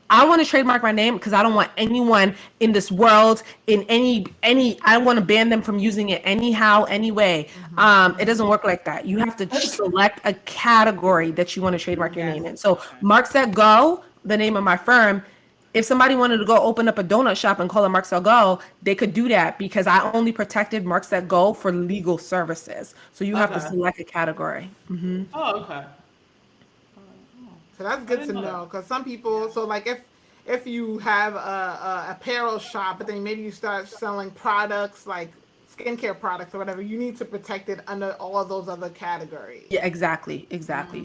I want to trademark my name because I don't want anyone in this world in any, I want to ban them from using it anyhow, anyway. It doesn't work like that. You have to select a category that you want to trademark your name in. So MARKSETGO, the name of my firm, if somebody wanted to go open up a donut shop and call it MARKSETGO, they could do that because I only protected MARKSETGO for legal services. So you have to select a category. Oh, okay. So that's good to know because some people, so like if you have a apparel shop, but then maybe you start selling products like skincare products or whatever, you need to protect it under all of those other categories. Yeah, exactly.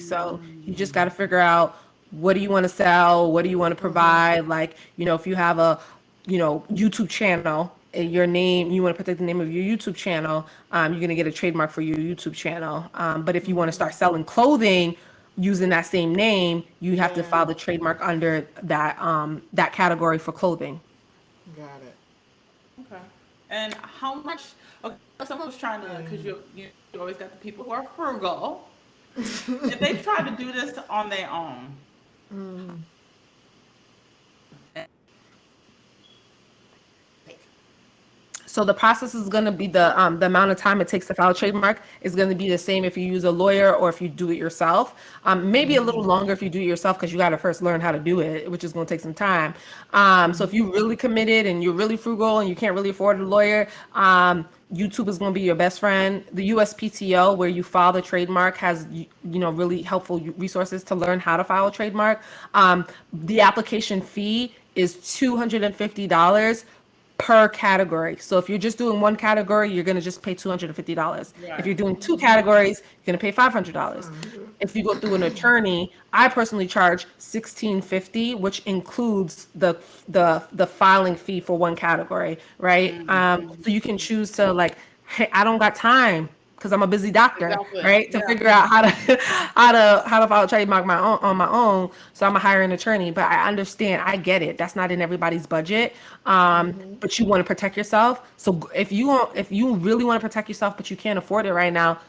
So you just got to figure out, what do you want to sell? What do you want to provide? Like, if you have a, YouTube channel, your name, you want to protect the name of your YouTube channel, you're going to get a trademark for your YouTube channel. But if you want to start selling clothing using that same name, you have to file the trademark under that category for clothing. Got it. Okay. And how much? Okay, someone's trying to, because you always got the people who are frugal. If they try to do this on their own. So the process is going to be the amount of time it takes to file a trademark is going to be the same if you use a lawyer or if you do it yourself. Maybe a little longer if you do it yourself because you got to first learn how to do it, which is going to take some time. So if you're really committed and you're really frugal and you can't really afford a lawyer, YouTube is going to be your best friend. The USPTO, where you file the trademark, has really helpful resources to learn how to file a trademark. The application fee is $250 per category. So if you're just doing one category, you're going to just pay $250. If you're doing two categories, you're going to pay $500. If you go through an attorney, I personally charge $1,650, which includes the filing fee for one category, right? So you can choose to like, hey, I don't got time because I'm a busy doctor, right? To figure out how to file a trademark on my own. So I'm gonna hire an attorney, but I understand, I get it. That's not in everybody's budget. But you want to protect yourself. So if you really want to protect yourself, but you can't afford it right now,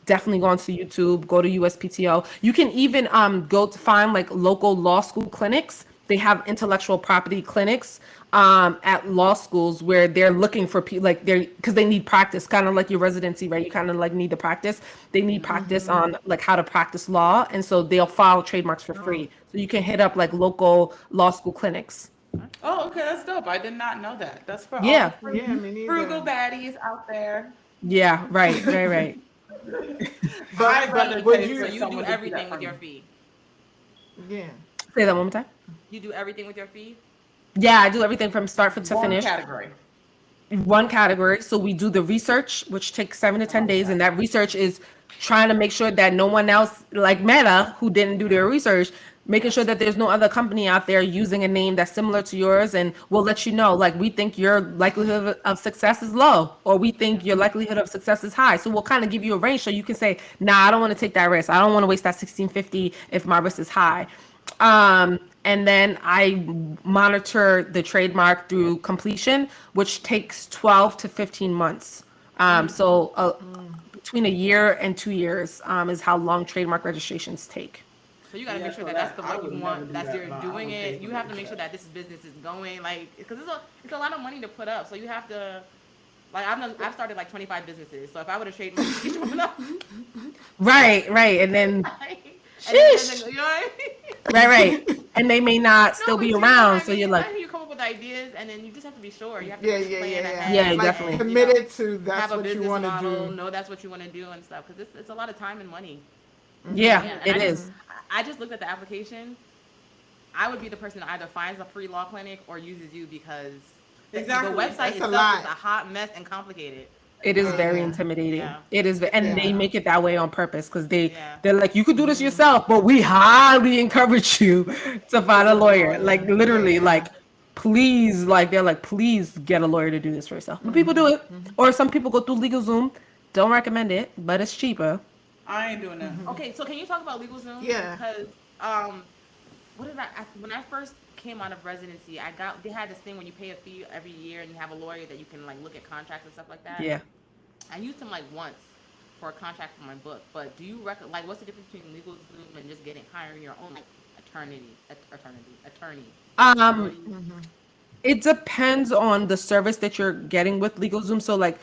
definitely go onto YouTube, go to USPTO. You can even go to find like local law school clinics. They have intellectual property clinics at law schools where they're looking for people, like because they need practice, kind of like your residency, right? You kind of like need the practice. They need practice on like how to practice law, and so they'll file trademarks for free. So you can hit up like local law school clinics. Oh, okay, that's dope. I did not know that. That's for all me frugal baddies out there. Yeah, right. But so you do everything with your fee. Yeah. Say that one more time. You do everything with your fee? Yeah, I do everything from start to finish. Category. one category. So we do the research, which takes 7 to 10 days, and that research is trying to make sure that no one else, like Meta, who didn't do their research, making sure that there's no other company out there using a name that's similar to yours, and we'll let you know, like, we think your likelihood of success is low, or we think your likelihood of success is high. So we'll kind of give you a range so you can say, nah, I don't want to take that risk. I don't want to waste that 1650 if my risk is high. And then I monitor the trademark through completion, which takes 12 to 15 months. Between a year and 2 years is how long trademark registrations take. So you got to make sure that that's the one you want, that you're doing it. You have to make sure that this business is going, like, because it's a lot of money to put up. So you have to, like, I've started like 25 businesses. So if I would have trademarked each one up, right, and then, sheesh. You know what I right, mean? right, and they may not still be around. So you're like, you come up with ideas, and then you just have to be sure. You have to Yeah. ahead. Yeah, like, definitely. committed to that's have a what you business want to model, do. know that's what you want to do and stuff, because it's a lot of time and money. yeah, And it I is. just- I just looked at the application. I would be the person that either finds a free law clinic or uses you, because Exactly. the website That's a itself lot. is a hot mess and complicated. It is very Yeah. intimidating. Yeah. It is, and they make it that way on purpose because Yeah. they're like, you could do this yourself, but we highly encourage you to find a lawyer. Like, literally, like, please, like, they're like, please get a lawyer to do this for yourself. But people do it, or some people go through LegalZoom. Don't recommend it, but it's cheaper. I ain't doing that. Okay, so can you talk about LegalZoom? Yeah. Because when I first came out of residency, they had this thing when you pay a fee every year and you have a lawyer that you can, like, look at contracts and stuff like that. Yeah. I used him like once for a contract for my book, but do you like, what's the difference between LegalZoom and just hiring your own, like, attorney? It depends on the service that you're getting with LegalZoom. So, like,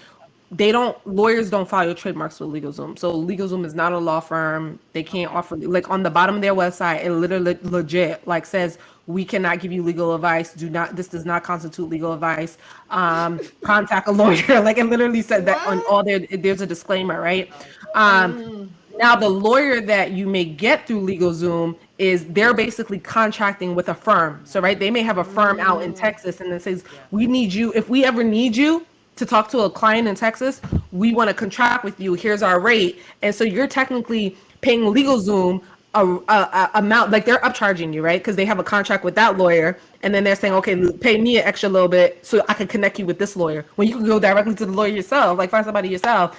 lawyers don't file your trademarks with LegalZoom. So LegalZoom is not a law firm. They can't offer, like, on the bottom of their website, it literally legit, like, says, we cannot give you legal advice. This does not constitute legal advice. Contact a lawyer. Like, it literally said that on all there's a disclaimer, right? Now, the lawyer that you may get through LegalZoom they're basically contracting with a firm. So, right, they may have a firm out in Texas and it says, we need you, if we ever need you to talk to a client in Texas, we want to contract with you. Here's our rate. And so you're technically paying LegalZoom a amount, like, they're upcharging you, right? Because they have a contract with that lawyer. And then they're saying, okay, pay me an extra little bit so I can connect you with this lawyer. When you can go directly to the lawyer yourself, like, find somebody yourself.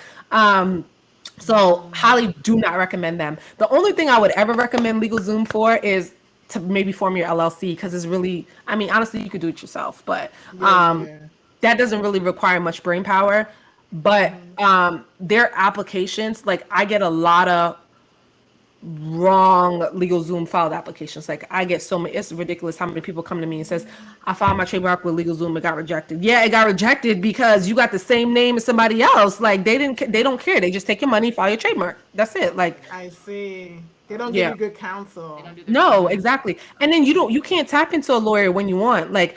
So highly do not recommend them. The only thing I would ever recommend LegalZoom for is to maybe form your LLC, because it's really, I mean, honestly, you could do it yourself, but that doesn't really require much brain power. But their applications, like, I get a lot of wrong LegalZoom filed applications. Like, I get so many, it's ridiculous how many people come to me and says, I filed my trademark with LegalZoom, it got rejected. Yeah, it got rejected because you got the same name as somebody else. Like, they don't care. They just take your money, file your trademark. That's it. Like, I see. They don't give you good counsel. no, exactly. And then you can't tap into a lawyer when you want. Like,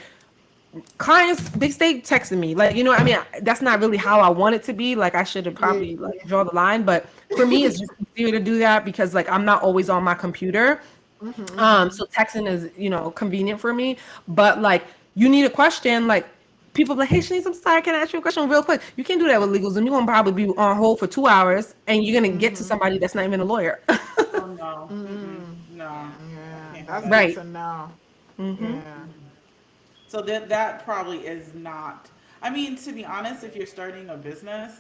clients, they stay texting me, like, you know, I mean, that's not really how I want it to be. Like, I should have probably like draw the line, but for me, it's just easier to do that because, like, I'm not always on my computer. So texting is, you know, convenient for me. But, like, you need a question, like, people are like, hey, Chanise, I'm sorry, can I ask you a question real quick? You can't do that with LegalZoom. You're gonna probably be on hold for 2 hours, and you're gonna get to somebody that's not even a lawyer. Oh, no. No. Yeah, that's Right. good to know. Mm-hmm. Yeah. So that probably is not. I mean, to be honest, if you're starting a business,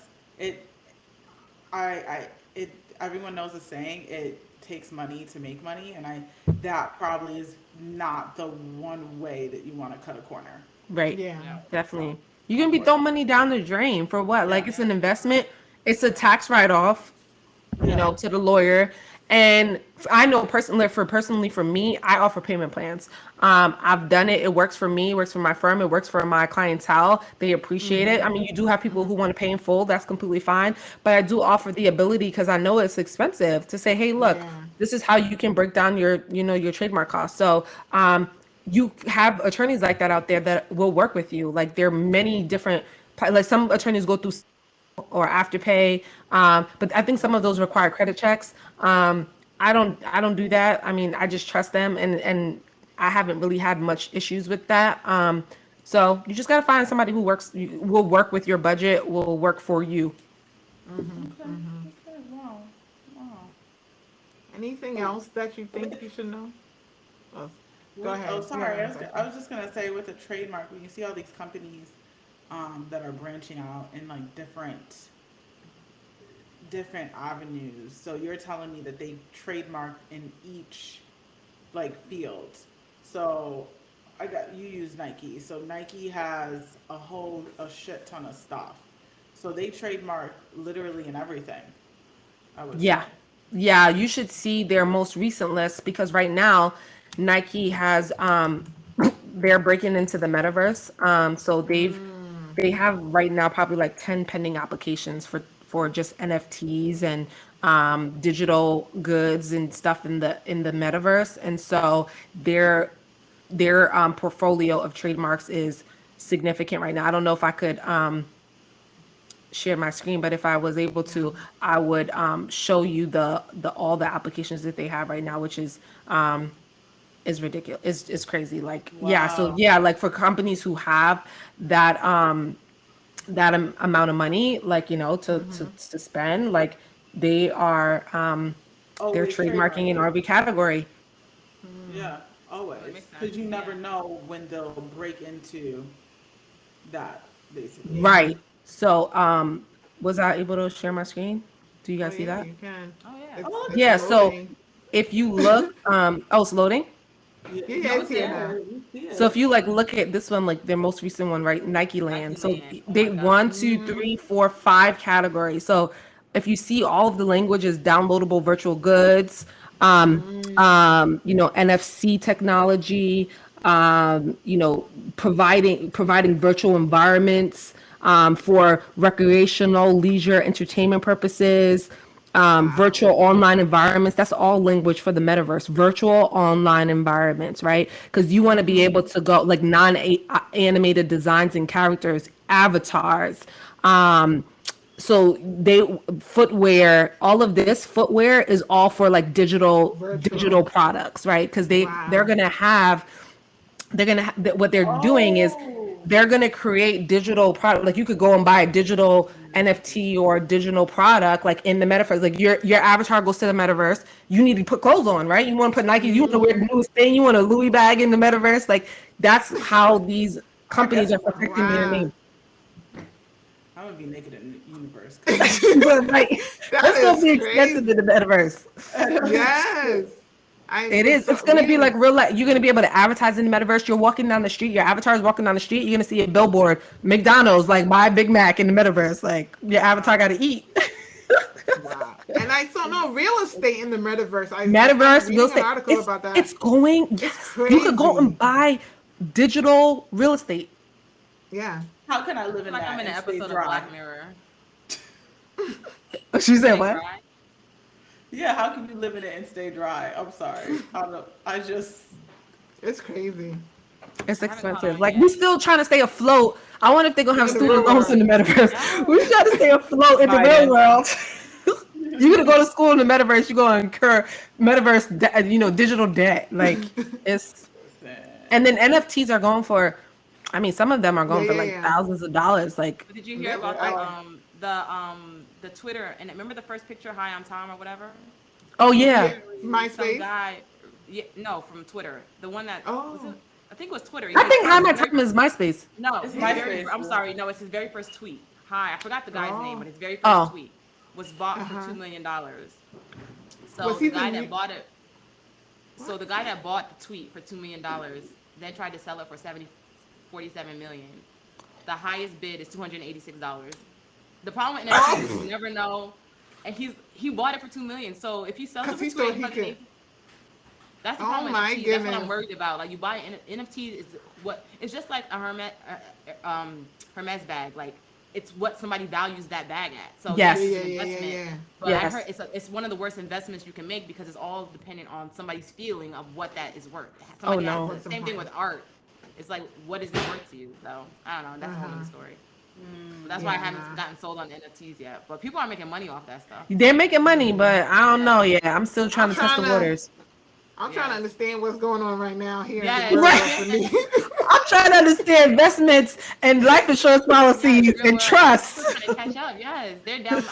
everyone knows the saying, it takes money to make money, and that probably is not the one way that you want to cut a corner. Right. Yeah. Definitely. You're gonna be throwing money down the drain for what? Like, it's an investment. It's a tax write-off, you know, to the lawyer. And I know personally for me, I offer payment plans. I've done it. It works for me. It works for my firm. It works for my clientele. They appreciate it. I mean, you do have people who want to pay in full. That's completely fine. But I do offer the ability, because I know it's expensive, to say, hey, look, this is how you can break down your trademark costs. So, you have attorneys like that out there that will work with you. Like, there are many different, like, some attorneys go through or Afterpay, but I think some of those require credit checks. I don't do that. I mean, I just trust them, and I haven't really had much issues with that. So you just got to find somebody who will work with your budget, will work for you. Okay, wow. Anything else that you think you should know? Oh, go ahead. Oh, You sorry. have a I was just gonna say with the trademark, when you see all these companies that are branching out in like different avenues. So you're telling me that they trademark in each like field. So you use Nike. So Nike has a shit ton of stuff. So they trademark literally in everything, I would Yeah. say. Yeah, you should see their most recent list because right now Nike has they're breaking into the metaverse. So they have right now probably like 10 pending applications for just NFTs and digital goods and stuff in the metaverse. And so their portfolio of trademarks is significant right now. I don't know if I could share my screen, but if I was able to, I would show you the all the applications that they have right now, which is ridiculous. It's crazy. Like yeah, so Wow. yeah, like for companies who have that amount of money, like to spend, like they are they're Always trademarking in trademarking. every category. Yeah, That always. makes Because sense. you never Yeah. know when they'll break into that, basically. Yeah. Right. So was I able to share my screen? Do you Oh guys see yeah, that? you can. Oh yeah. Oh, look It's at Yeah, so loading. if you look, oh, it's loading. yeah, Yeah, yeah, no, it's it's here Yeah. now. there. You see So if it. you like look at this one, like their most recent one, right? Nike Land. Nike So Land. Oh they my one, God. two, three, four, five categories. So if you see all of the languages, downloadable virtual goods, NFC technology, providing virtual environments for recreational, leisure, entertainment purposes, Wow. virtual online environments. That's all language for the metaverse. Virtual online environments, right? Because you want to be able to go like non-animated designs and characters, avatars. So they footwear, all of this footwear is all for like digital Virtual. products, right? Because they're Wow. gonna have what they're doing is Oh, they're going to create digital product. Like you could go and buy a digital NFT or a digital product like in the metaverse. Like your avatar goes to the metaverse. You need to put clothes on, right? You want to put Nike, you want to wear the newest thing, you want a Louis bag in the metaverse. Like that's how these I guess companies are I'm gonna protecting their Wow. name. I'm gonna be naked in the universe because But like That that's gonna is be expensive in the crazy. metaverse. Yes. I It was is. It's so gonna be reading. like real life. You're gonna be able to advertise in the metaverse. You're walking down the street. Your avatar is walking down the street. You're gonna see a billboard, McDonald's, like buy a Big Mac in the metaverse. Like your avatar got to eat. Wow. And I saw no real estate in the metaverse. I started Metaverse, real reading an estate. article It's about that. it's going. It's Yes, you could go and crazy. buy digital real estate. Yeah. how can I I live feel in like I'm that in an and stay episode of dry? Black Mirror. She said Stay what? dry. Yeah, how can you live in it and stay dry? I'm sorry. I just It's crazy. It's I haven't caught expensive. on Like we yet. still trying to stay afloat. I wonder if they're gonna have In the student real loans in world. the metaverse. We Yes. trying to stay afloat in the real Biden. world. You're gonna go to school in the metaverse. You're gonna incur digital debt. Like it's, and then NFTs are going for. I mean, some of them are Yeah, going for yeah, like yeah. thousands of dollars. Like, But did you hear They about are. the Twitter and remember the first picture, Hi, I'm Tom or whatever? oh Yeah. yeah, Some MySpace. guy, yeah, no, from Twitter. The one that was Oh. it. I think it was Twitter. I think High His My very Time is MySpace. no, It's his my very. face. I'm sorry, no, it's his very first tweet. Hi, I forgot the guy's name, Oh. but his very first Oh, tweet was bought for Uh-huh. $2 million. So Was he the the guy new? that bought it, so the guy that bought the tweet for $2 million, then tried to sell it for 47 million. The highest bid is $286. The problem with NFTs is you never know, and he bought it for $2 million. So if he sells it Because for he thought he could. 280, that's the Oh problem with my NFTs. That's what I'm goodness. worried about. Like you buy NFT is what it's just like a Hermes bag. Like it's what somebody values that bag at. So Yeah, yes, yes, it's yeah, an yeah, yeah, investment. yeah. But I yes. heard it's one of the worst investments you can make because it's all dependent on somebody's feeling of what that is worth. Oh Somebody has no. What's the the same thing point? with art. It's like what is it worth to you? So I don't know. That's a whole Uh-huh. other story. But that's why I Yeah, haven't nah. gotten sold on NFTs yet. But people are making money off that stuff. They're making money, but I don't Yeah. know. Yeah, I'm still trying I'm to test the trying to waters. I'm trying to Yes. understand what's going on right now here in the Yes. world Right. for me. I'm trying to understand investments and life insurance policies and trusts. I'm trying to catch up. Yes, they're down.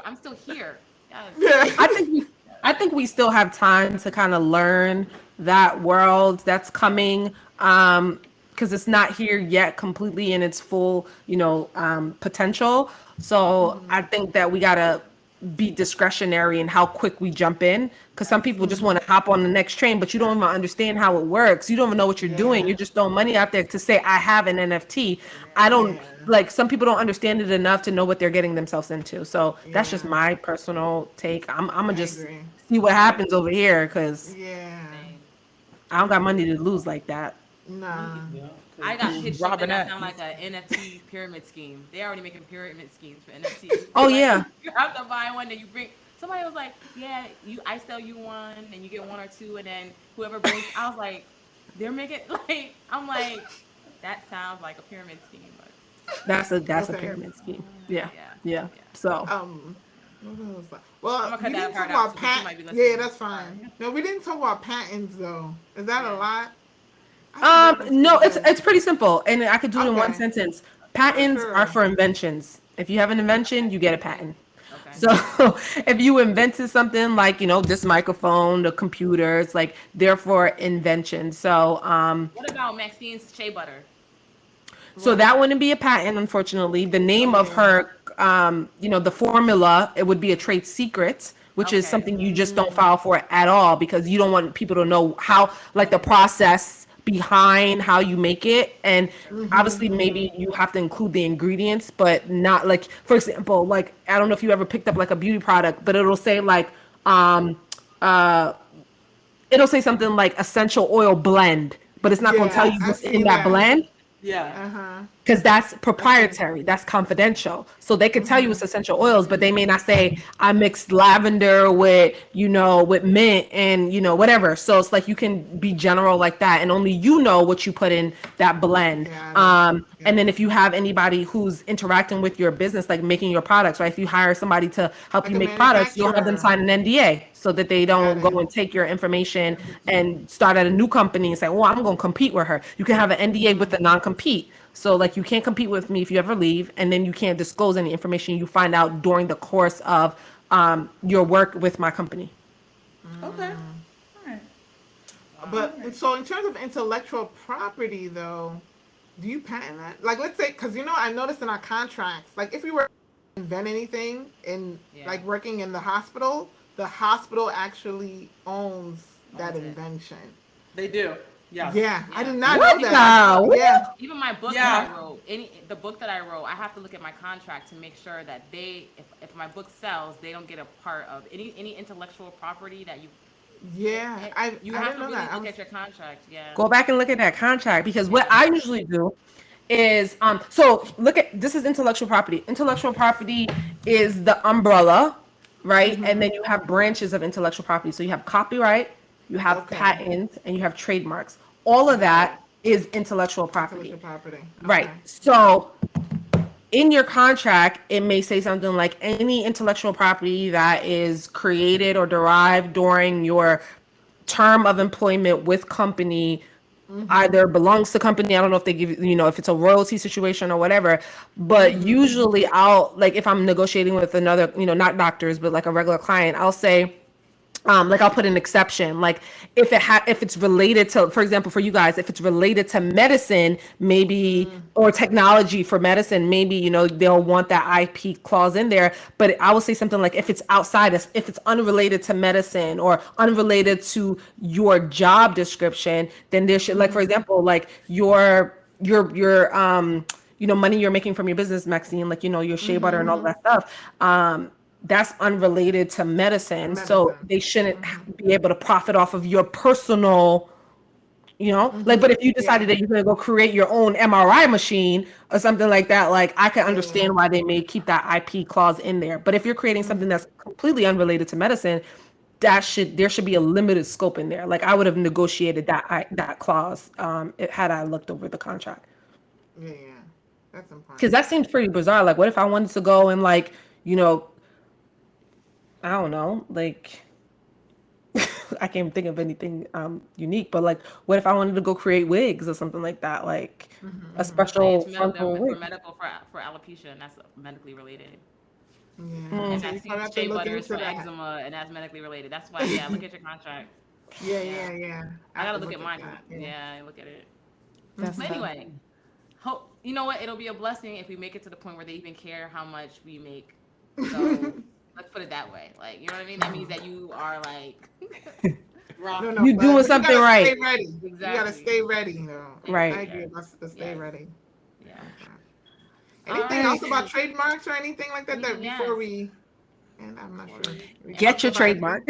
I'm still here. Yes. Yeah. I think we still have time to kind of learn that world that's coming. Because it's not here yet completely in its full, potential. So I think that we gotta be discretionary in how quick we jump in. Because some people just want to hop on the next train, but you don't even understand how it works. You don't even know what you're doing. You're just throwing money out there to say, I have an NFT. I don't like, some people don't understand it enough to know what they're getting themselves into. So that's just my personal take. I'm gonna just see what happens over here because I don't got money to lose like that. Nah. I got pitched something that sound like an NFT pyramid scheme. They're already making pyramid schemes for NFTs. Oh, yeah. You have to buy one, then you bring. Somebody was like, "Yeah, I sell you one, and you get one or two, and then whoever brings." I was like, "They're making like." I'm like, that sounds like a pyramid scheme, but that's a pyramid scheme. Yeah. So. Well, we didn't talk about patents. Yeah, that's fine. No, we didn't talk about patents though. Is that a lot? No, it's pretty simple, and I could do it in one sentence. Patents are for inventions. If you have an invention, you get a patent. Okay. So if you invented something like, this microphone, the computers, like they're for invention. So what about Maxine's shea butter? So that wouldn't be a patent, unfortunately. The name of her, the formula, it would be a trade secret, which is something you just don't file for at all because you don't want people to know how, like the process behind how you make it. And obviously maybe you have to include the ingredients, but not like, for example, like, I don't know if you ever picked up like a beauty product, but it'll say like, it'll say something like essential oil blend, but it's not going to tell you what's in that blend. Yeah. Because that's proprietary, that's confidential. So they could tell you it's essential oils, but they may not say I mixed lavender with, with mint and, whatever. So it's like you can be general like that, and only what you put in that blend. And then if you have anybody who's interacting with your business, like making your products, right? If you hire somebody to help you make products, you'll have them sign an NDA so that they don't go and take your information and start at a new company and say, well, I'm going to compete with her. You can have an NDA with a non-compete. So like you can't compete with me if you ever leave, and then you can't disclose any information you find out during the course of your work with my company. Okay. All right. But so in terms of intellectual property though, do you patent that? Like let's say, because I noticed in our contracts, like if we were to invent anything in like working in the hospital actually owns that invention. They do. Yeah, I did not know that. Yeah. Even my book that I wrote, the book that I wrote, I have to look at my contract to make sure that if my book sells, they don't get a part of any intellectual property that you. Yeah, you have to really look at your contract. Yeah. Go back and look at that contract, because what I usually do is so look at, this is intellectual property. Intellectual property is the umbrella, right? And then you have branches of intellectual property. So you have copyright, you have patents, and you have trademarks. All of that is intellectual property. Right. So in your contract, it may say something like any intellectual property that is created or derived during your term of employment with company either belongs to company. I don't know if they give if it's a royalty situation or whatever, but usually I'll, like, if I'm negotiating with another, not doctors, but like a regular client, I'll say, like I'll put an exception, like if it's related to, for example, for you guys, if it's related to medicine, maybe, or technology for medicine, maybe, they'll want that IP clause in there. But I will say something like, if it's if it's unrelated to medicine or unrelated to your job description, then there should, like, for example, like your money you're making from your business, Maxine, like, your shea butter and all that stuff. That's unrelated to medicine. So they shouldn't be able to profit off of your personal, like, but if you decided that you're going to go create your own MRI machine or something like that, like, I can understand why they may keep that IP clause in there. But if you're creating something that's completely unrelated to medicine, there should be a limited scope in there. Like, I would have negotiated that clause had I looked over the contract. Yeah, that's important. Because that seems pretty bizarre. Like, what if I wanted to go and, like, I don't know, like I can't think of anything unique, but like, what if I wanted to go create wigs or something like that, like a Say special it's frontal for wig? medical for alopecia, and that's medically related. Yeah. And So you that's probably have to shea look butters into for that. eczema, and that's medically related. That's why, yeah, look at your contract. Yeah, Yeah, I I have gotta to look look at at mine. that. Yeah. Yeah, look at it. That's But tough. anyway, hope you know what? It'll be a blessing if we make it to the point where they even care how much we make. So let's put it that way. Like, you know what I mean? That means that you are like No, Rock. no, You doing but you something gotta right. stay ready. You gotta exactly. stay ready. No, Right. I agree. That's to stay Yes. ready. Yeah. Okay. All Anything right. else about trademarks or anything like that? That Yes. before we, and I'm not sure. We Get talked your about trademark.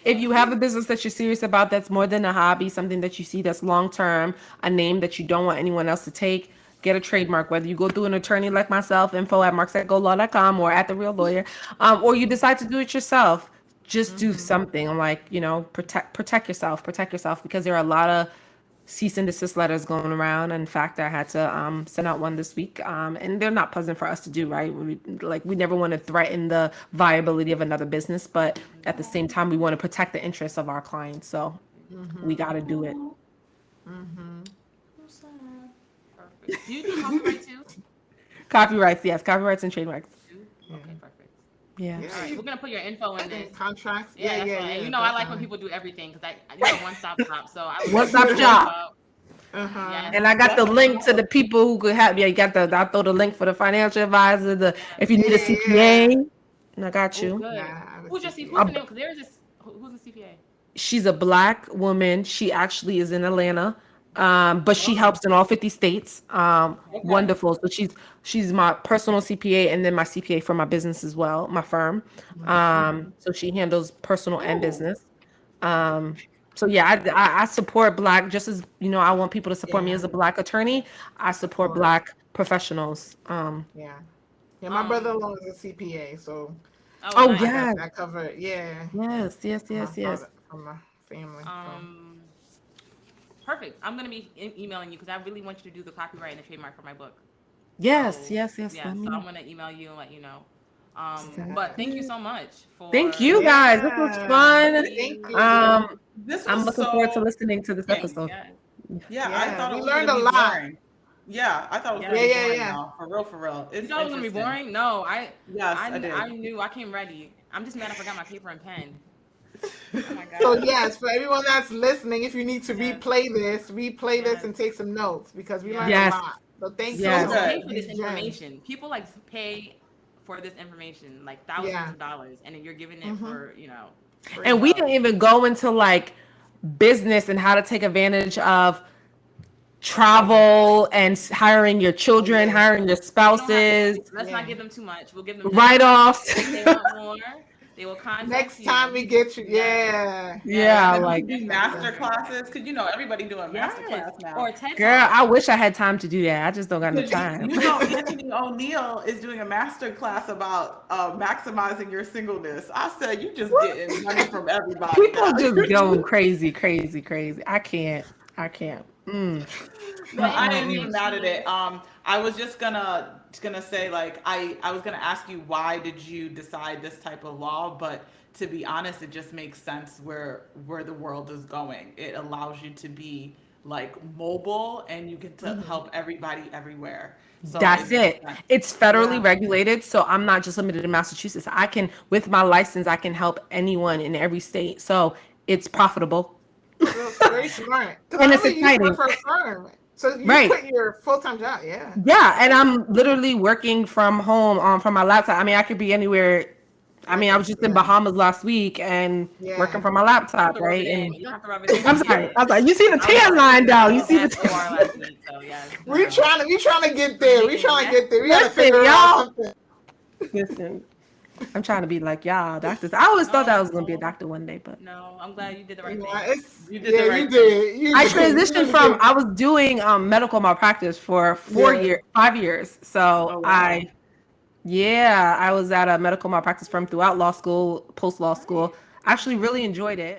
If you have a business that you're serious about, that's more than a hobby, something that you see that's long term, a name that you don't want anyone else to take, get a trademark. Whether you go through an attorney like myself, info@marksetgolaw.com, or at the real lawyer, or you decide to do it yourself, just do something. I'm like, protect yourself, because there are a lot of cease and desist letters going around. In fact, I had to send out one this week, and they're not pleasant for us to do, right? We never want to threaten the viability of another business, but at the same time, we want to protect the interests of our clients. So we got to do it. Perfect. Do you do copyright too? Copyrights, yes, copyrights and trademarks. Okay, perfect. Yeah. Yeah, All right, we're gonna put your info in this. contracts. Yeah, that's Yeah. fine. And you know, I like when people do everything because one stop shop. So I One-stop like shop. Yes. And I got the link to the people who could help you. I'll throw the link for the financial advisor, if you need a CPA, and I got Oh, you. good. Yeah, Who's the name? Because there's this. Who's the CPA? She's a black woman. She actually is in Atlanta, but she helps in all 50 states. Wonderful. So she's my personal CPA and then my CPA for my business as well, my firm. So she handles personal and business. So yeah, I support black, just as I want people to support me as a black attorney. I support black professionals. Yeah. My brother-in-law is a CPA, so Oh, nice. Yeah, that covered. Yeah, yes. from my family. Perfect. I'm gonna be emailing you because I really want you to do the copyright and the trademark for my book. Yes. Yeah, Let so me- I'm gonna email you and let you know. But thank you so much for. Thank you guys. This was fun. Thank you. This was I'm looking forward to listening to this episode. Yeah. I thought we it was learned gonna a be lot. boring. Yeah, I thought it was Yeah. gonna be Yeah, boring. yeah. Y'all. For real. It's You thought it was gonna be interesting. boring? No, Yes, I did. I knew I came ready. I'm just mad I forgot my paper and pen. Oh my god. So yes, for everyone that's listening, if you need to Yes. replay this Yes. and take some notes because we learned Yes. a lot. So thank you. Yes. People for pay for this these gems. information. People pay for this information, like thousands of dollars, and then you're giving it for And we didn't even go into like business and how to take advantage of travel and hiring your children, hiring your spouses, Let's not give them too much. We'll give them write-offs. If they want more, they will contact Next you. time we get you, Yeah, And like, do master classes because everybody doing master class now. Or TED girl, Talk. I wish I had time to do that. I just don't got the time. Anthony O'Neill is doing a master class about maximizing your singleness. I said, you just getting money from everybody. People just going crazy. I can't. No, I ain't even mad at it. I was just gonna say like I was gonna ask you why did you decide this type of law, but to be honest, it just makes sense where the world is going. It allows you to be like mobile and you get to help everybody everywhere. So That's it. makes sense. It's federally regulated, so I'm not just limited to Massachusetts. I can, with my license, I can help anyone in every state. So it's profitable. Very smart. And it's You exciting. work for a firm, so you Right. quit your full-time job. Yeah. Yeah, and I'm literally working from home from my laptop. I mean, I could be anywhere. I mean, I was just in Bahamas last week and working from my laptop, right? And You have to rub it in. I'm sorry. You see the tan line down. You see the tan. last week, so yes. We trying to get there. We trying to get there. We gotta Listen, figure out y'all. something. Listen, I'm trying to be like y'all doctors. I always thought that I was gonna be a doctor one day, but No, I'm glad you did the right thing. You did the right you did. I transitioned from I was doing medical malpractice for 5 years. So wow. I was at a medical malpractice firm throughout law school, post law school. Actually really enjoyed it.